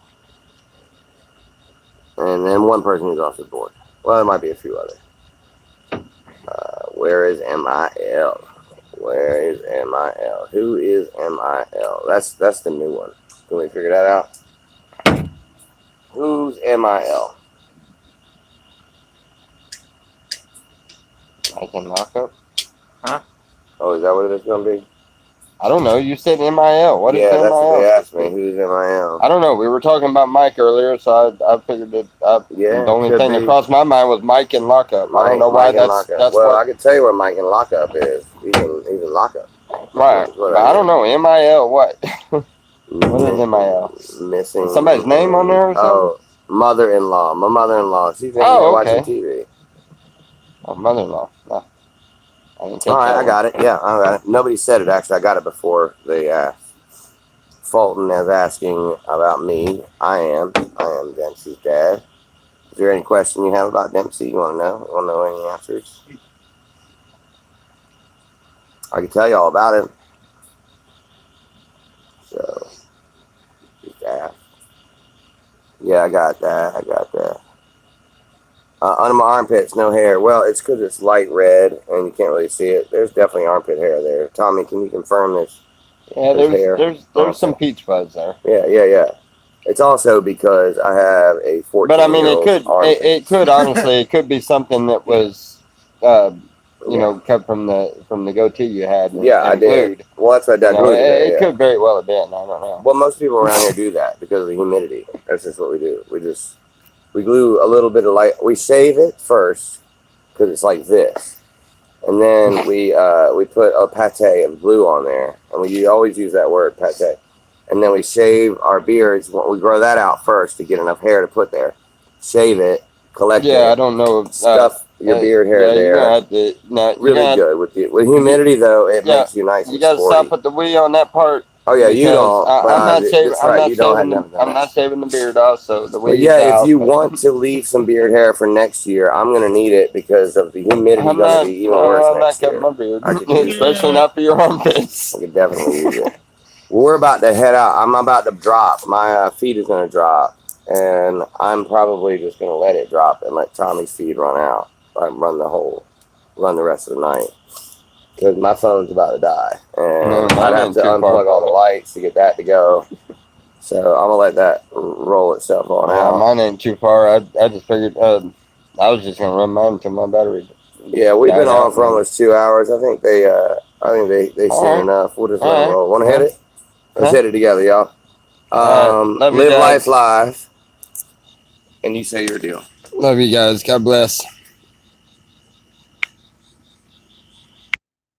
and then one person who's off the board. Well, there might be a few others. Where is MIL? Where is MIL? Who is MIL? That's the new one. Can we figure that out? Who's MIL? I can lock up. Oh, is that what it's gonna be? I don't know. You said MIL. What is Yeah, that's what they MIL? asked me. Who's MIL? I don't know. We were talking about Mike earlier, so I figured that Yeah, the only could thing that be. crossed my mind was Mike and lockup. I don't know why Mike and that's Lockup. Well, I what, can tell you where Mike and Lockup is. Even Lockup. right. That's what But I don't know. MIL what? What is MIL? Missing. Somebody's name on there or something? Oh, mother-in-law. My mother-in-law. She's in Oh, there okay. watching TV. Oh, mother-in-law. No. I didn't take All right, that I one. got it. Yeah, I got it. Nobody said it, actually. I got it before they asked. Fulton is asking about me. I am Dempsey's dad. Is there any question you have about Dempsey you want to know? You want to know any answers? I can tell you all about him. So, just ask. Yeah, I got that. Under my armpits, no hair. Well, it's because it's light red and you can't really see it. There's definitely armpit hair there. Tommy, can you confirm this? Yeah, There's hair. there's some peach fuzz there. Yeah. It's also because I have a 14-year-old But I mean, it could armpit. it could honestly it could be something that was you know, cut from the goatee you had. Yeah, I and did. glued. Well, that's what I You did. know, Yeah. it could very well have been. I don't know. Well, most people around here do that because of the humidity. That's just what we do. We glue a little bit of light. We shave it first because it's like this, and then we put a pate of glue on there, and we always use that word pate. And then we shave our beards. We grow that out first to get enough hair to put there. Shave it, collect Yeah, I it, don't know. stuff your beard hair yeah, you're there. gonna have to, no, you're Really gonna have- good with humidity though. It Yeah, makes you nice You and gotta sporty. stop at the we on that part. Oh yeah, you because don't. I'm not shaving. That's I'm right. not You don't have shaving. none of I'm that. not shaving the beard off. So the we. But yeah, if you want to leave some beard hair for next year, I'm gonna need it because of the humidity. I'm Gonna not. be even No, worse I'm not next cutting year. my beard, I could use it. especially not for your armpits. I could definitely use it. Well, we're about to head out. I'm about to drop. My feed is gonna drop, and I'm probably just gonna let it drop and let Tommy's feed run out. Run the rest of the night. Because my phone's about to die, and No, mine I'd have ain't to too unplug far. all the lights to get that to go. So I'm gonna let that roll itself on out. Mine ain't too far. I just figured. I was just gonna run mine until my battery. Yeah, we've been died on out, for man. almost 2 hours. I think they seen Alright. enough. We'll just let Alright. them roll. Want to hit it? Let's Huh? hit it together, y'all. Alright. Love you, Live Dad. life live. And you say your deal. Love you guys. God bless.